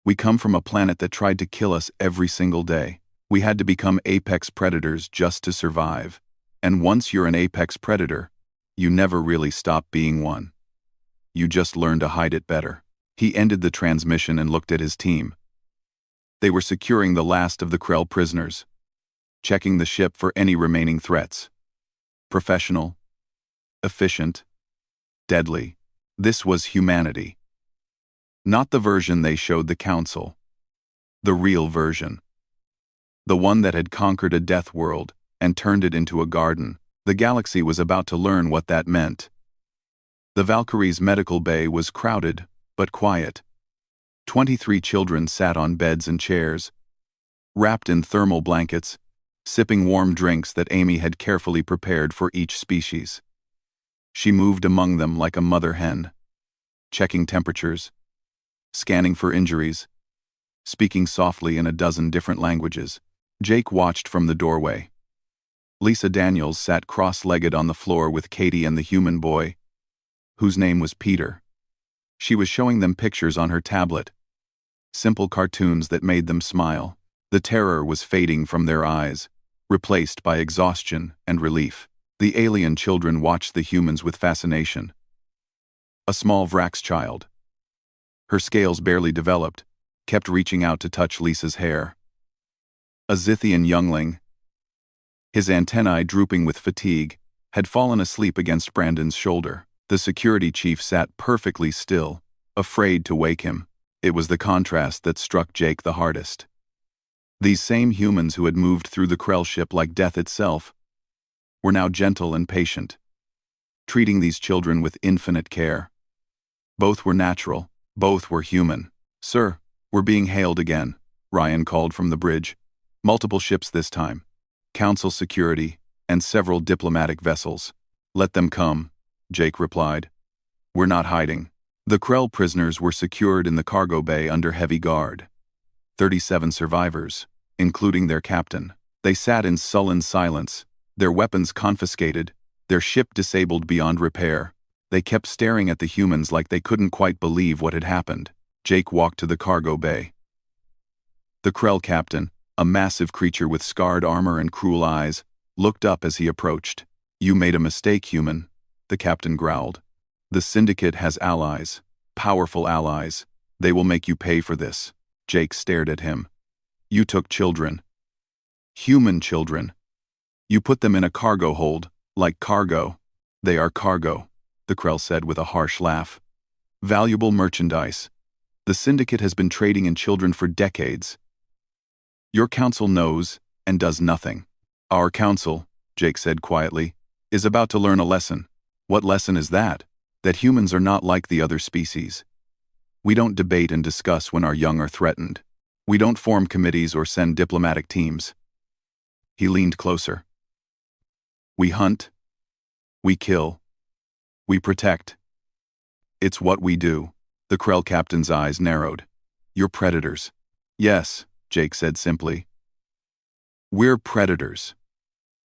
We come from a planet that tried to kill us every single day. We had to become apex predators just to survive. And once you're an apex predator, you never really stop being one. You just learn to hide it better. He ended the transmission and looked at his team. They were securing the last of the Krell prisoners, checking the ship for any remaining threats. Professional, efficient, deadly. This was humanity. Not the version they showed the Council. The real version. The one that had conquered a death world and turned it into a garden. The galaxy was about to learn what that meant. The Valkyrie's medical bay was crowded, but quiet. 23 children sat on beds and chairs, wrapped in thermal blankets, sipping warm drinks that Amy had carefully prepared for each species. She moved among them like a mother hen, checking temperatures, scanning for injuries, speaking softly in a dozen different languages. Jake watched from the doorway. Lisa Daniels sat cross-legged on the floor with Katie and the human boy, whose name was Peter. She was showing them pictures on her tablet, simple cartoons that made them smile. The terror was fading from their eyes, replaced by exhaustion and relief. The alien children watched the humans with fascination. A small Vrax child, her scales barely developed, kept reaching out to touch Lisa's hair. A Zithian youngling, his antennae drooping with fatigue, had fallen asleep against Brandon's shoulder. The security chief sat perfectly still, afraid to wake him. It was the contrast that struck Jake the hardest. These same humans who had moved through the Krell ship like death itself were now gentle and patient, treating these children with infinite care. Both were natural, both were human. "Sir, we're being hailed again," Ryan called from the bridge. "Multiple ships this time. Council security, and several diplomatic vessels." "Let them come," Jake replied. "We're not hiding." The Krell prisoners were secured in the cargo bay under heavy guard. 37 survivors, including their captain. They sat in sullen silence, their weapons confiscated, their ship disabled beyond repair. They kept staring at the humans like they couldn't quite believe what had happened. Jake walked to the cargo bay. The Krell captain, a massive creature with scarred armor and cruel eyes, looked up as he approached. "You made a mistake, human," the captain growled. "The Syndicate has allies, powerful allies. They will make you pay for this." Jake stared at him. "You took children. Human children. You put them in a cargo hold, like cargo." "They are cargo," the Krell said with a harsh laugh. "Valuable merchandise. The Syndicate has been trading in children for decades. Your council knows and does nothing." "Our council," Jake said quietly, "is about to learn a lesson." "What lesson is that?" "That humans are not like the other species. We don't debate and discuss when our young are threatened. We don't form committees or send diplomatic teams." He leaned closer. "We hunt. We kill. We protect. It's what we do." The Krell captain's eyes narrowed. "You're predators." "Yes," Jake said simply. "We're predators.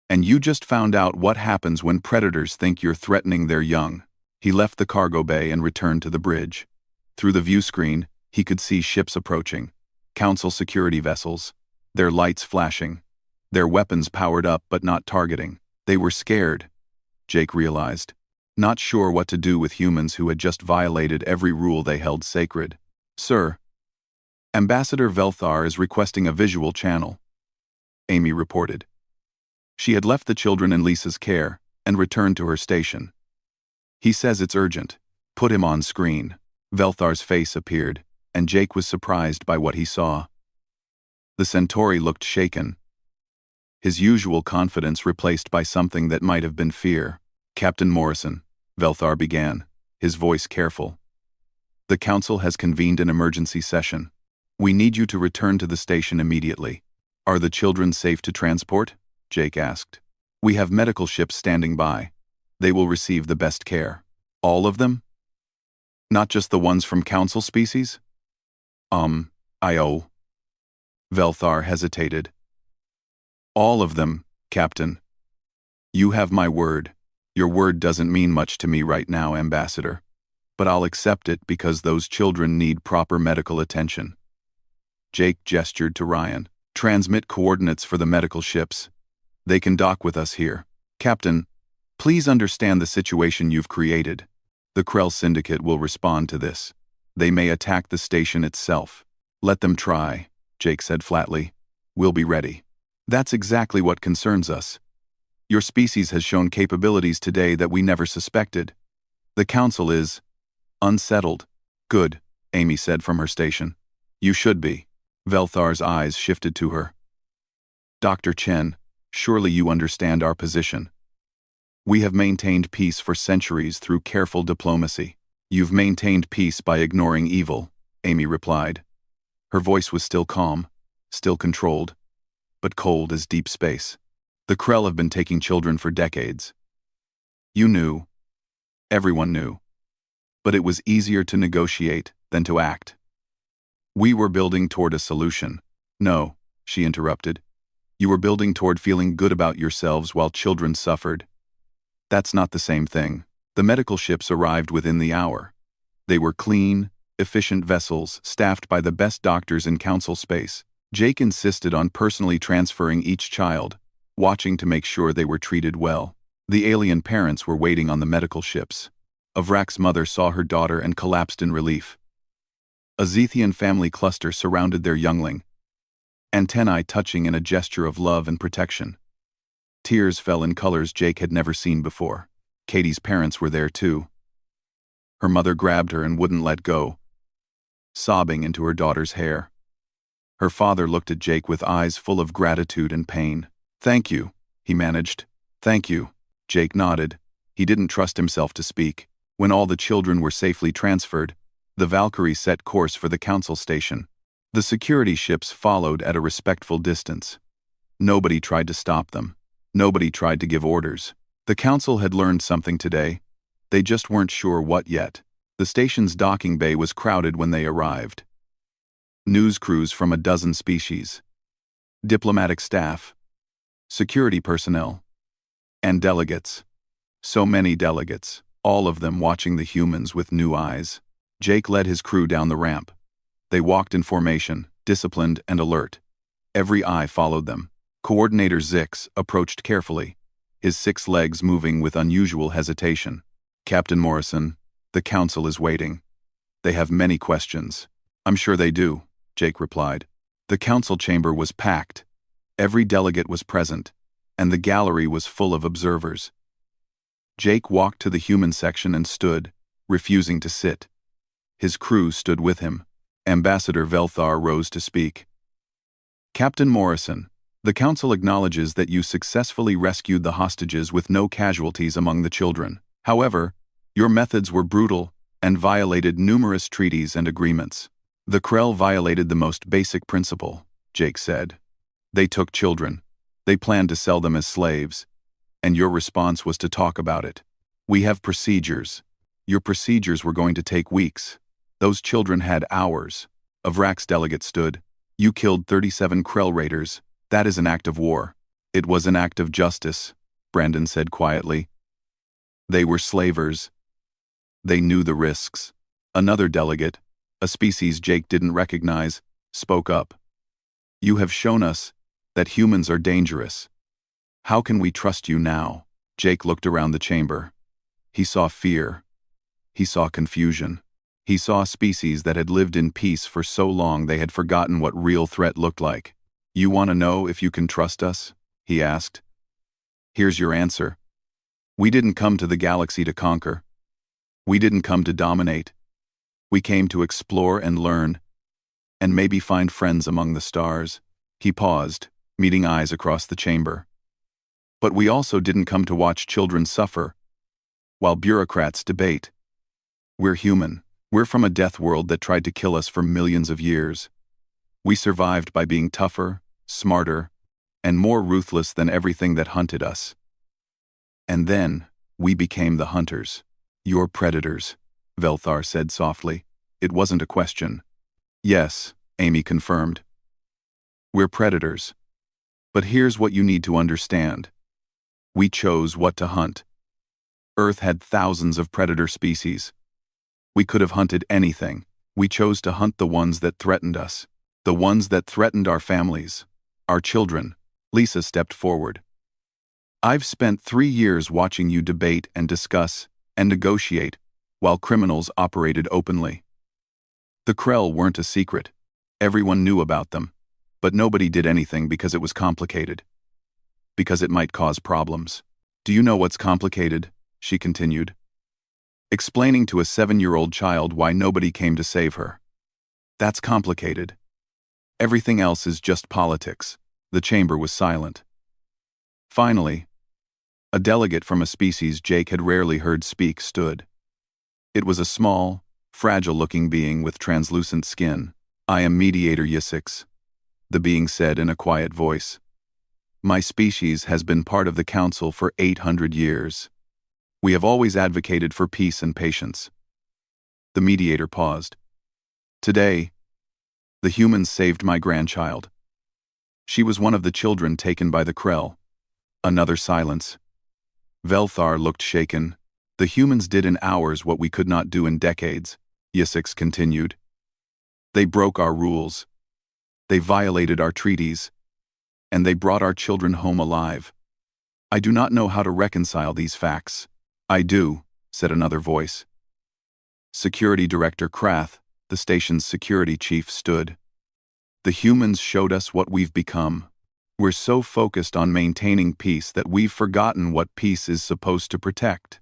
And you just found out what happens when predators think you're threatening their young." He left the cargo bay and returned to the bridge. Through the view screen, he could see ships approaching, council security vessels, their lights flashing, their weapons powered up but not targeting. They were scared, Jake realized, not sure what to do with humans who had just violated every rule they held sacred. "Sir, Ambassador Velthar is requesting a visual channel," Amy reported. She had left the children in Lisa's care and returned to her station. "He says it's urgent. Put him on screen." Velthar's face appeared, and Jake was surprised by what he saw. The Centauri looked shaken, his usual confidence replaced by something that might have been fear. "Captain Morrison," Velthar began, his voice careful. "The Council has convened an emergency session. We need you to return to the station immediately." "Are the children safe to transport?" Jake asked. "We have medical ships standing by. They will receive the best care." "All of them? Not just the ones from Council species?" I.O. Velthar hesitated. "All of them, Captain. You have my word. Your word doesn't mean much to me right now, Ambassador." but I'll accept it because those children need proper medical attention. Jake gestured to Ryan. Transmit coordinates for the medical ships. They can dock with us here. Captain, please understand the situation you've created. The Krell Syndicate will respond to this. They may attack the station itself. Let them try, Jake said flatly. We'll be ready. That's exactly what concerns us. Your species has shown capabilities today that we never suspected. The Council is unsettled. Good, Amy said from her station. You should be. Velthar's eyes shifted to her. Dr. Chen, surely you understand our position. We have maintained peace for centuries through careful diplomacy. You've maintained peace by ignoring evil, Amy replied. Her voice was still calm, still controlled, but cold as deep space. The Krell have been taking children for decades. You knew. Everyone knew. But it was easier to negotiate than to act. We were building toward a solution. No, she interrupted. You were building toward feeling good about yourselves while children suffered. That's not the same thing. The medical ships arrived within the hour. They were clean, efficient vessels staffed by the best doctors in Council space. Jake insisted on personally transferring each child, watching to make sure they were treated well. The alien parents were waiting on the medical ships. Avrak's mother saw her daughter and collapsed in relief. A Zethian family cluster surrounded their youngling, antennae touching in a gesture of love and protection. Tears fell in colors Jake had never seen before. Katie's parents were there too. Her mother grabbed her and wouldn't let go, sobbing into her daughter's hair. Her father looked at Jake with eyes full of gratitude and pain. Thank you, he managed. Thank you. Jake nodded. He didn't trust himself to speak. When all the children were safely transferred, the Valkyrie set course for the Council station. The security ships followed at a respectful distance. Nobody tried to stop them. Nobody tried to give orders. The Council had learned something today. They just weren't sure what yet. The station's docking bay was crowded when they arrived. News crews from a dozen species, diplomatic staff, security personnel, and delegates. So many delegates, all of them watching the humans with new eyes. Jake led his crew down the ramp. They walked in formation, disciplined and alert. Every eye followed them. Coordinator Zix approached carefully, his 6 legs moving with unusual hesitation. Captain Morrison, the Council is waiting. They have many questions. I'm sure they do, Jake replied. The Council chamber was packed. Every delegate was present, and the gallery was full of observers. Jake walked to the human section and stood, refusing to sit. His crew stood with him. Ambassador Velthar rose to speak. Captain Morrison, the Council acknowledges that you successfully rescued the hostages with no casualties among the children. However, your methods were brutal and violated numerous treaties and agreements. The Krell violated the most basic principle, Jake said. They took children. They planned to sell them as slaves. And your response was to talk about it. We have procedures. Your procedures were going to take weeks. Those children had hours. Avrak's delegate stood. You killed 37 Krell raiders. That is an act of war. It was an act of justice, Brandon said quietly. They were slavers. They knew the risks. Another delegate, a species Jake didn't recognize, spoke up. You have shown us that humans are dangerous. How can we trust you now? Jake looked around the chamber. He saw fear. He saw confusion. He saw a species that had lived in peace for so long they had forgotten what real threat looked like. You want to know if you can trust us? He asked. Here's your answer. We didn't come to the galaxy to conquer. We didn't come to dominate. We came to explore and learn, and maybe find friends among the stars. He paused, meeting eyes across the chamber. But we also didn't come to watch children suffer, while bureaucrats debate. We're human. We're from a death world that tried to kill us for millions of years. We survived by being tougher, smarter, and more ruthless than everything that hunted us. And then, we became the hunters. You're predators, Velthar said softly. It wasn't a question. Yes, Amy confirmed. We're predators. But here's what you need to understand. We chose what to hunt. Earth had thousands of predator species. We could have hunted anything. We chose to hunt the ones that threatened us. The ones that threatened our families. Our children. Lisa stepped forward. I've spent 3 years watching you debate and discuss and negotiate while criminals operated openly. The Krell weren't a secret. Everyone knew about them. But nobody did anything because it was complicated. Because it might cause problems. Do you know what's complicated? She continued. Explaining to a 7-year-old child why nobody came to save her. That's complicated. Everything else is just politics. The chamber was silent. Finally, a delegate from a species Jake had rarely heard speak stood. It was a small, fragile-looking being with translucent skin. I am Mediator Y6, the being said in a quiet voice. My species has been part of the Council for 800 years. We have always advocated for peace and patience. The mediator paused. Today, the humans saved my grandchild. She was one of the children taken by the Krell. Another silence. Velthar looked shaken. The humans did in hours what we could not do in decades, Y6 continued. They broke our rules. They violated our treaties. And they brought our children home alive. I do not know how to reconcile these facts. I do, said another voice. Security Director Krath, the station's security chief, stood. The humans showed us what we've become. We're so focused on maintaining peace that we've forgotten what peace is supposed to protect.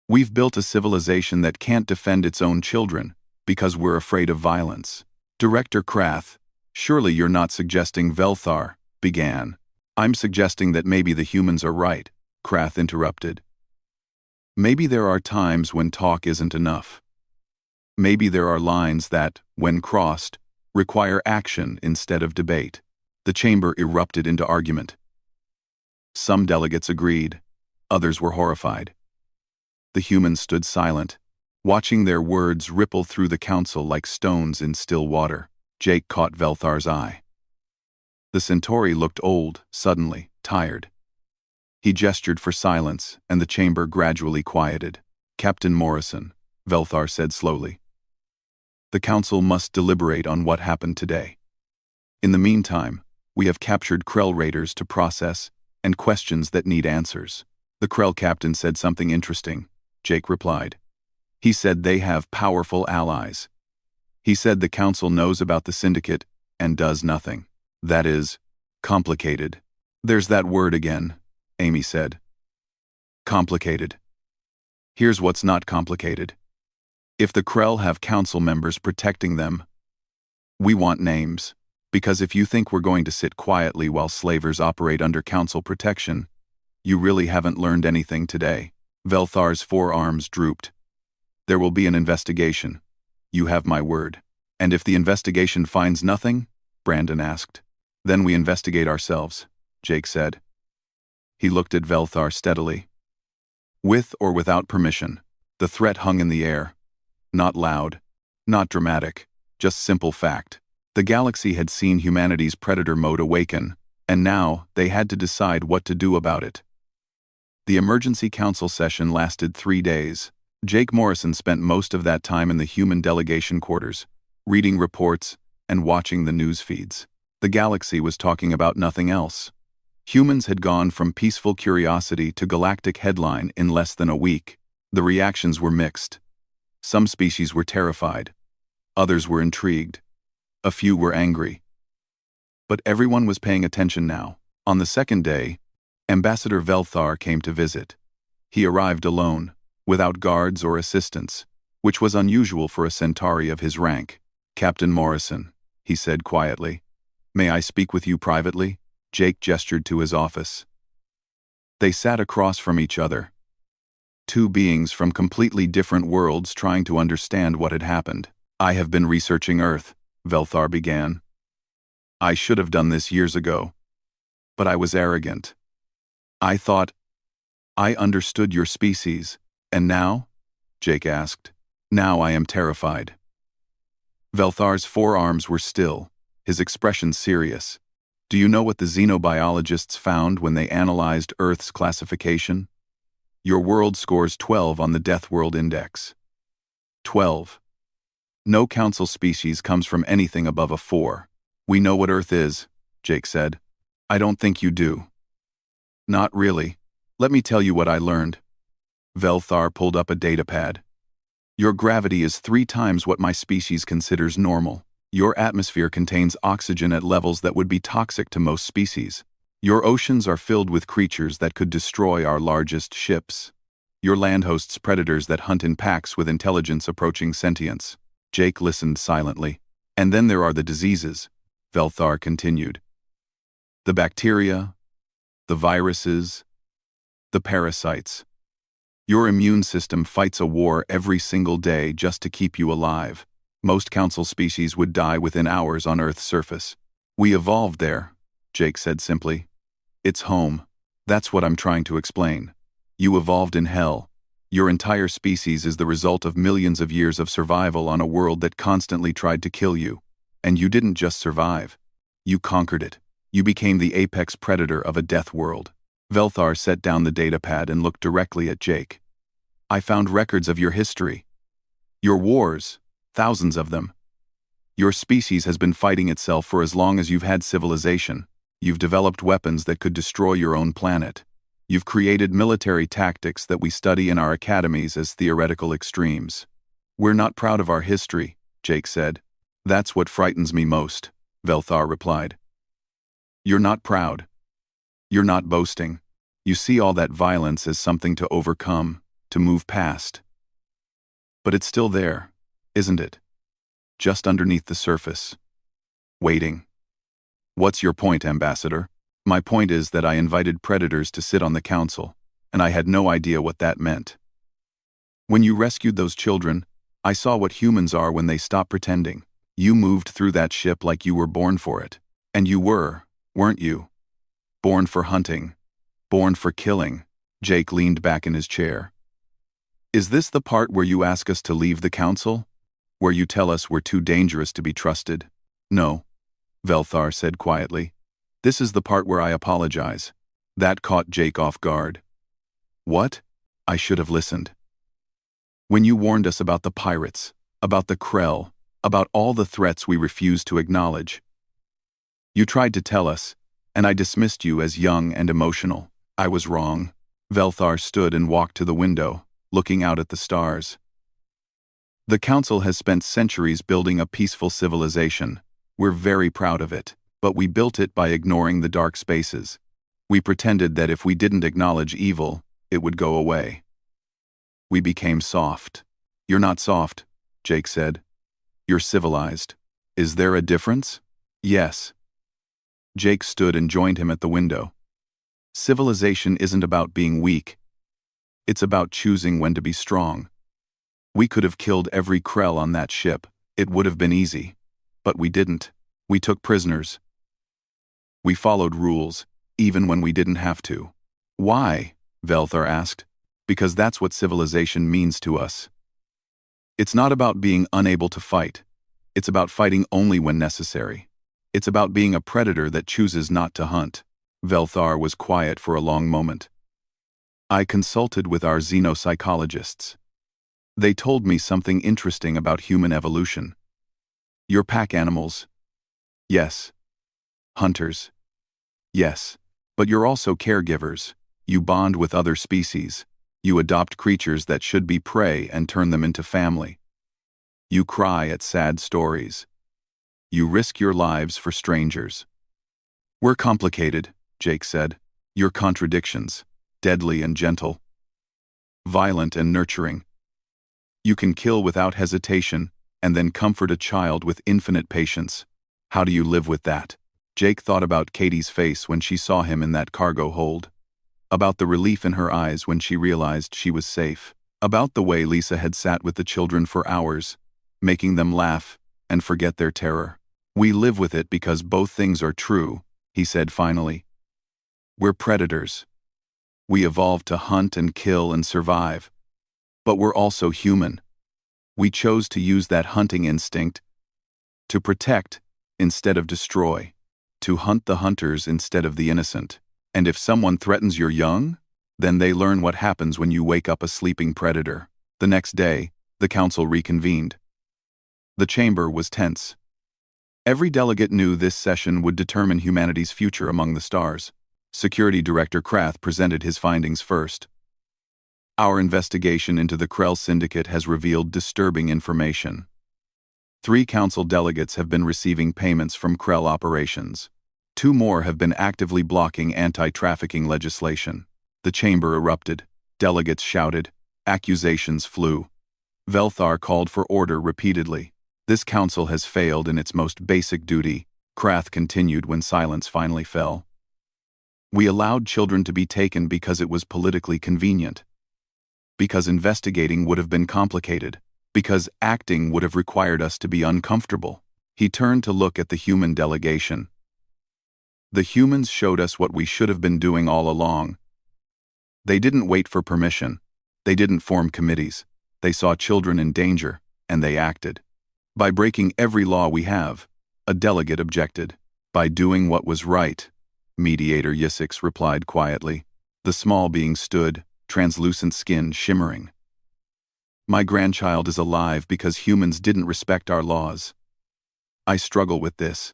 We've built a civilization that can't defend its own children because we're afraid of violence. Director Krath, surely you're not suggesting Velthar began. I'm suggesting that maybe the humans are right, Krath interrupted. Maybe there are times when talk isn't enough. Maybe there are lines that, when crossed, require action instead of debate. The chamber erupted into argument. Some delegates agreed. Others were horrified. The humans stood silent, watching their words ripple through the council like stones in still water. Jake caught Velthar's eye. The Centauri looked old, suddenly, tired. He gestured for silence, and the chamber gradually quieted. Captain Morrison, Velthar said slowly. The council must deliberate on what happened today. In the meantime, we have captured Krell raiders to process and questions that need answers. The Krell captain said something interesting, Jake replied. He said they have powerful allies. He said the council knows about the syndicate and does nothing. That is, complicated. There's that word again, Amy said. Complicated. Here's what's not complicated. If the Krell have council members protecting them, we want names, because if you think we're going to sit quietly while slavers operate under council protection, you really haven't learned anything today. Velthar's forearms drooped. There will be an investigation. You have my word. And if the investigation finds nothing? Brandon asked. Then we investigate ourselves, Jake said. He looked at Velthar steadily. With or without permission, the threat hung in the air. Not loud, not dramatic, just simple fact. The galaxy had seen humanity's predator mode awaken, and now they had to decide what to do about it. The emergency council session lasted 3 days. Jake Morrison spent most of that time in the human delegation quarters, reading reports and watching the news feeds. The galaxy was talking about nothing else. Humans had gone from peaceful curiosity to galactic headline in less than a week. The reactions were mixed. Some species were terrified. Others were intrigued. A few were angry. But everyone was paying attention now. On the second day, Ambassador Velthar came to visit. He arrived alone, without guards or assistants, which was unusual for a Centauri of his rank. Captain Morrison, he said quietly. May I speak with you privately? Jake gestured to his office. They sat across from each other. Two beings from completely different worlds trying to understand what had happened. I have been researching Earth, Velthar began. I should have done this years ago. But I was arrogant. I thought I understood your species, and now? Jake asked. Now I am terrified. Velthar's forearms were still, his expression serious. Do you know what the xenobiologists found when they analyzed Earth's classification? Your world scores 12 on the Death World Index. 12. No council species comes from anything above a 4. We know what Earth is, Jake said. I don't think you do. Not really. Let me tell you what I learned. Velthar pulled up a datapad. Your gravity is 3 times what my species considers normal. Your atmosphere contains oxygen at levels that would be toxic to most species. Your oceans are filled with creatures that could destroy our largest ships. Your land hosts predators that hunt in packs with intelligence approaching sentience. Jake listened silently. And then there are the diseases, Velthar continued. The bacteria, the viruses, the parasites. Your immune system fights a war every single day just to keep you alive. Most council species would die within hours on Earth's surface. We evolved there, Jake said simply. It's home. That's what I'm trying to explain. You evolved in hell. Your entire species is the result of millions of years of survival on a world that constantly tried to kill you. And you didn't just survive. You conquered it. You became the apex predator of a death world. Velthar set down the datapad and looked directly at Jake. I found records of your history. Your wars, thousands of them. Your species has been fighting itself for as long as you've had civilization. You've developed weapons that could destroy your own planet. You've created military tactics that we study in our academies as theoretical extremes. We're not proud of our history, Jake said. That's what frightens me most, Velthar replied. You're not proud. You're not boasting. You see all that violence as something to overcome, to move past. But it's still there, isn't it? Just underneath the surface. Waiting. What's your point, Ambassador? My point is that I invited predators to sit on the council, and I had no idea what that meant. When you rescued those children, I saw what humans are when they stop pretending. You moved through that ship like you were born for it. And you were, weren't you? Born for hunting. Born for killing. Jake leaned back in his chair. Is this the part where you ask us to leave the council? Where you tell us we're too dangerous to be trusted? No, Velthar said quietly. This is the part where I apologize. That caught Jake off guard. What? I should have listened. When you warned us about the pirates, about the Krell, about all the threats we refused to acknowledge. You tried to tell us, and I dismissed you as young and emotional. I was wrong. Velthar stood and walked to the window, looking out at the stars. The Council has spent centuries building a peaceful civilization. We're very proud of it, but we built it by ignoring the dark spaces. We pretended that if we didn't acknowledge evil, it would go away. We became soft. You're not soft, Jake said. You're civilized. Is there a difference? Yes. Jake stood and joined him at the window. Civilization isn't about being weak. It's about choosing when to be strong. We could have killed every Krell on that ship. It would have been easy. But we didn't. We took prisoners. We followed rules, even when we didn't have to. Why? Velthar asked. Because that's what civilization means to us. It's not about being unable to fight. It's about fighting only when necessary. It's about being a predator that chooses not to hunt. Velthar was quiet for a long moment. I consulted with our xenopsychologists. They told me something interesting about human evolution. You're pack animals. Yes. Hunters. Yes. But you're also caregivers. You bond with other species. You adopt creatures that should be prey and turn them into family. You cry at sad stories. You risk your lives for strangers. We're complicated, Jake said. You're contradictions, deadly and gentle. Violent and nurturing. You can kill without hesitation, and then comfort a child with infinite patience. How do you live with that? Jake thought about Katie's face when she saw him in that cargo hold. About the relief in her eyes when she realized she was safe. About the way Lisa had sat with the children for hours, making them laugh and forget their terror. We live with it because both things are true, he said finally. We're predators. We evolved to hunt and kill and survive. But we're also human. We chose to use that hunting instinct to protect instead of destroy, to hunt the hunters instead of the innocent. And if someone threatens your young, then they learn what happens when you wake up a sleeping predator. The next day, The council reconvened. The chamber was tense. Every delegate knew this session would determine humanity's future among the stars. Security Director Krath presented his findings first. Our investigation into the Krell Syndicate has revealed disturbing information. 3 council delegates have been receiving payments from Krell operations. 2 more have been actively blocking anti-trafficking legislation. The chamber erupted. Delegates shouted. Accusations flew. Velthar called for order repeatedly. This council has failed in its most basic duty, Krath continued when silence finally fell. We allowed children to be taken because it was politically convenient. Because investigating would have been complicated. Because acting would have required us to be uncomfortable. He turned to look at the human delegation. The humans showed us what we should have been doing all along. They didn't wait for permission. They didn't form committees. They saw children in danger, and they acted. By breaking every law we have, a delegate objected. By doing what was right, Mediator Yisix replied quietly. The small being stood, translucent skin shimmering. My grandchild is alive because humans didn't respect our laws. I struggle with this.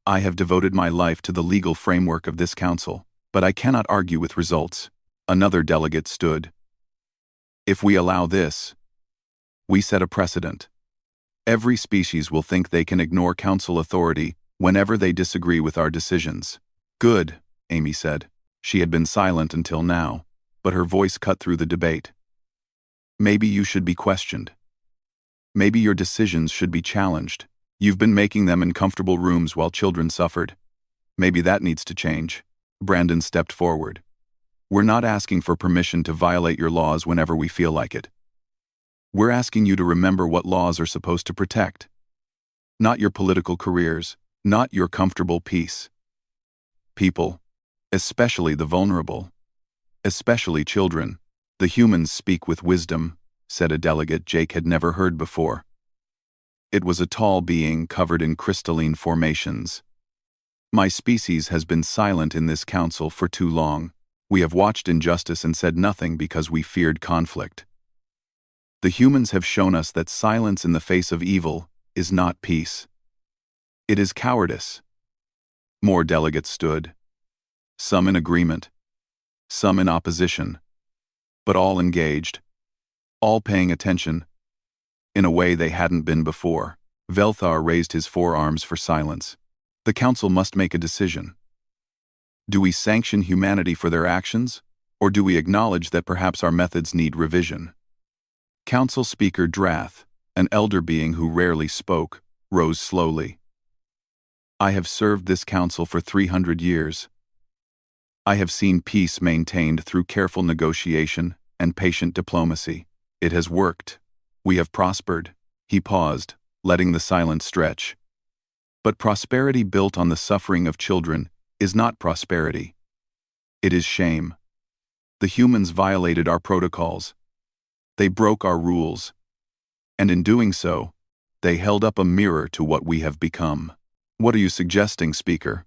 I have devoted my life to the legal framework of this council, but I cannot argue with results. Another delegate stood. If we allow this, we set a precedent. Every species will think they can ignore council authority whenever they disagree with our decisions. Good, Amy said. She had been silent until now, but her voice cut through the debate. Maybe you should be questioned. Maybe your decisions should be challenged. You've been making them in comfortable rooms while children suffered. Maybe that needs to change. Brandon stepped forward. We're not asking for permission to violate your laws whenever we feel like it. We're asking you to remember what laws are supposed to protect. Not your political careers, not your comfortable peace. People, especially the vulnerable, especially children. The humans speak with wisdom, said a delegate Jake had never heard before. It was a tall being covered in crystalline formations. My species has been silent in this council for too long. We have watched injustice and said nothing because we feared conflict. The humans have shown us that silence in the face of evil is not peace. It is cowardice. More delegates stood. Some in agreement. Some in opposition. But all engaged. All paying attention. In a way they hadn't been before. Velthar raised his forearms for silence. The council must make a decision. Do we sanction humanity for their actions, or do we acknowledge that perhaps our methods need revision? Council Speaker Drath, an elder being who rarely spoke, rose slowly. I have served this council for 300 years. I have seen peace maintained through careful negotiation and patient diplomacy. It has worked. We have prospered. He paused, letting the silence stretch. But prosperity built on the suffering of children is not prosperity. It is shame. The humans violated our protocols. They broke our rules. And in doing so, they held up a mirror to what we have become. What are you suggesting, Speaker?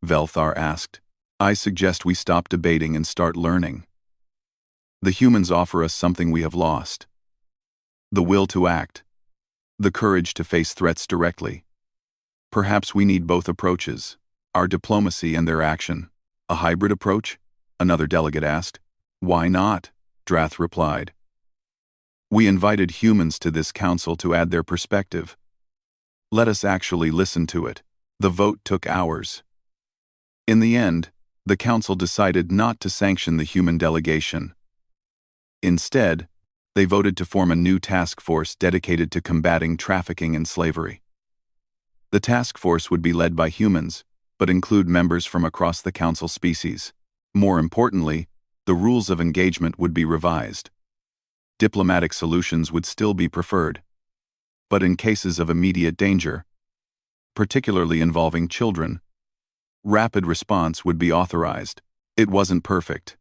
Velthar asked. I suggest we stop debating and start learning. The humans offer us something we have lost. The will to act. The courage to face threats directly. Perhaps we need both approaches, our diplomacy and their action. A hybrid approach? Another delegate asked. Why not? Drath replied. We invited humans to this council to add their perspective. Let us actually listen to it. The vote took hours. In the end, the council decided not to sanction the human delegation. Instead, they voted to form a new task force dedicated to combating trafficking and slavery. The task force would be led by humans, but include members from across the council species. More importantly, the rules of engagement would be revised. Diplomatic solutions would still be preferred. But in cases of immediate danger, particularly involving children, rapid response would be authorized. It wasn't perfect.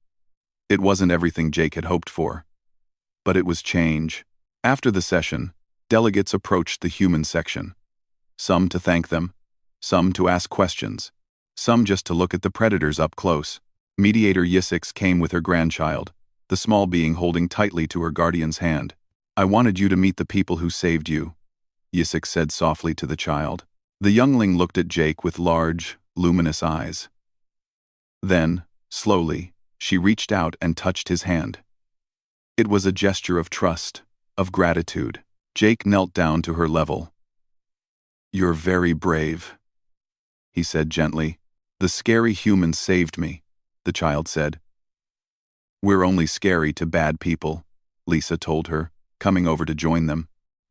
It wasn't everything Jake had hoped for. But it was change. After the session, delegates approached the human section. Some to thank them, some to ask questions, some just to look at the predators up close. Mediator Yisix came with her grandchild, the small being holding tightly to her guardian's hand. I wanted you to meet the people who saved you, Yisik said softly to the child. The youngling looked at Jake with large, luminous eyes. Then, slowly, she reached out and touched his hand. It was a gesture of trust, of gratitude. Jake knelt down to her level. You're very brave, he said gently. The scary humans saved me, the child said. We're only scary to bad people, Lisa told her, coming over to join them.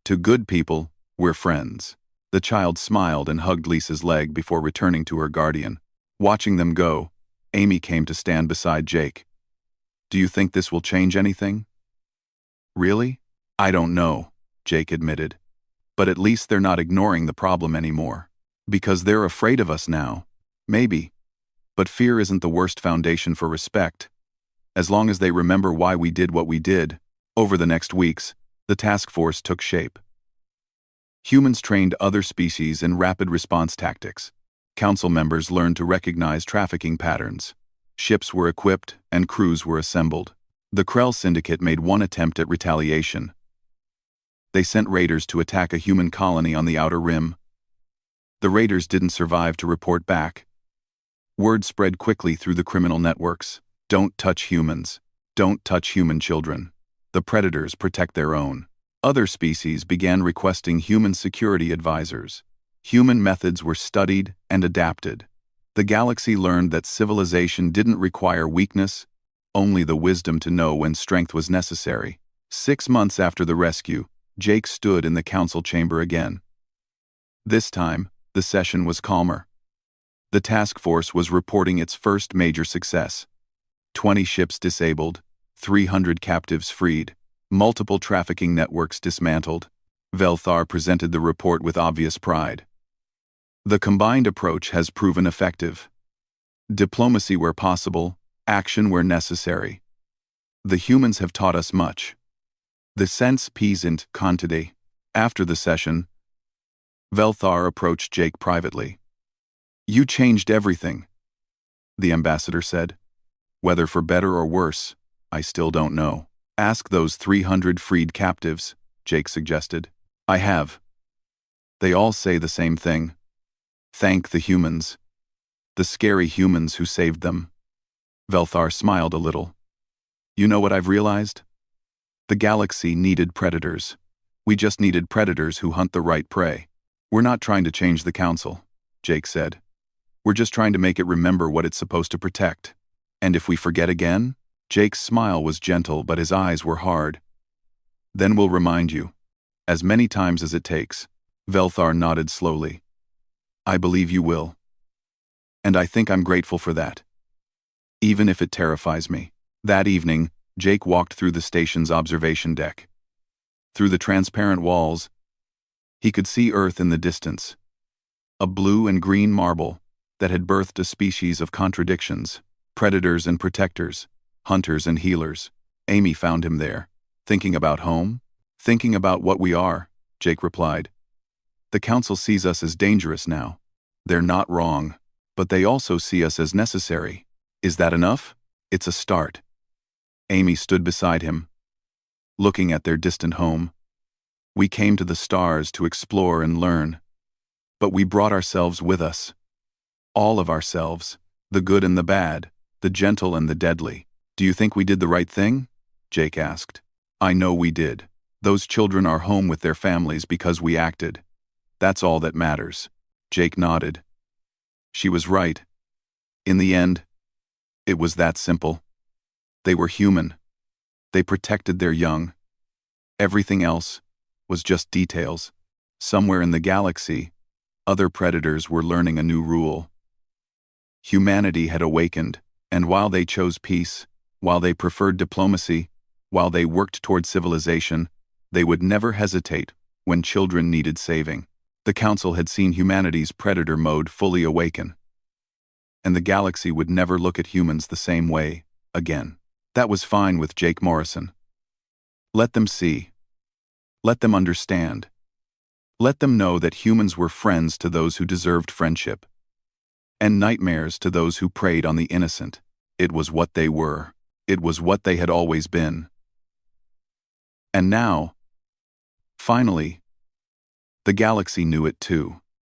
To good people, we're friends. The child smiled and hugged Lisa's leg before returning to her guardian. Watching them go, Amy came to stand beside Jake. Do you think this will change anything? Really? I don't know, Jake admitted. But at least they're not ignoring the problem anymore. Because they're afraid of us now. Maybe. But fear isn't the worst foundation for respect. As long as they remember why we did what we did. Over the next weeks, the task force took shape. Humans trained other species in rapid response tactics. Council members learned to recognize trafficking patterns. Ships were equipped and crews were assembled. The Krell Syndicate made one attempt at retaliation. They sent raiders to attack a human colony on the Outer Rim. The raiders didn't survive to report back. Word spread quickly through the criminal networks. Don't touch humans. Don't touch human children. The predators protect their own. Other species began requesting human security advisors. Human methods were studied and adapted. The galaxy learned that civilization didn't require weakness, only the wisdom to know when strength was necessary. 6 months after the rescue, Jake stood in the council chamber again. This time, the session was calmer. The task force was reporting its first major success. 20 ships disabled, 300 captives freed, multiple trafficking networks dismantled. Velthar presented the report with obvious pride. The combined approach has proven effective. Diplomacy where possible, action where necessary. The humans have taught us much. The sense peasant contide. After the session, Velthar approached Jake privately. You changed everything, the ambassador said. Whether for better or worse, I still don't know. Ask those 300 freed captives, Jake suggested. I have. They all say the same thing. Thank the humans. The scary humans who saved them. Velthar smiled a little. You know what I've realized? The galaxy needed predators. We just needed predators who hunt the right prey. We're not trying to change the council, Jake said. We're just trying to make it remember what it's supposed to protect. And if we forget again? Jake's smile was gentle, but his eyes were hard. Then we'll remind you. As many times as it takes. Velthar nodded slowly. I believe you will. And I think I'm grateful for that. Even if it terrifies me. That evening, Jake walked through the station's observation deck. Through the transparent walls, he could see Earth in the distance. A blue and green marble that had birthed a species of contradictions, predators and protectors, hunters and healers. Amy found him there. Thinking about home? Thinking about what we are, Jake replied. The council sees us as dangerous now. They're not wrong, but they also see us as necessary. Is that enough? It's a start. Amy stood beside him, looking at their distant home. We came to the stars to explore and learn, but we brought ourselves with us. All of ourselves, the good and the bad, the gentle and the deadly. Do you think we did the right thing? Jake asked. I know we did. Those children are home with their families because we acted. That's all that matters. Jake nodded. She was right. In the end, it was that simple. They were human. They protected their young. Everything else was just details. Somewhere in the galaxy, other predators were learning a new rule. Humanity had awakened, and while they chose peace, while they preferred diplomacy, while they worked toward civilization, they would never hesitate when children needed saving. The Council had seen humanity's predator mode fully awaken. And the galaxy would never look at humans the same way again. That was fine with Jake Morrison. Let them see. Let them understand. Let them know that humans were friends to those who deserved friendship, and nightmares to those who preyed on the innocent. It was what they were. It was what they had always been. And now, Finally, the galaxy knew it too.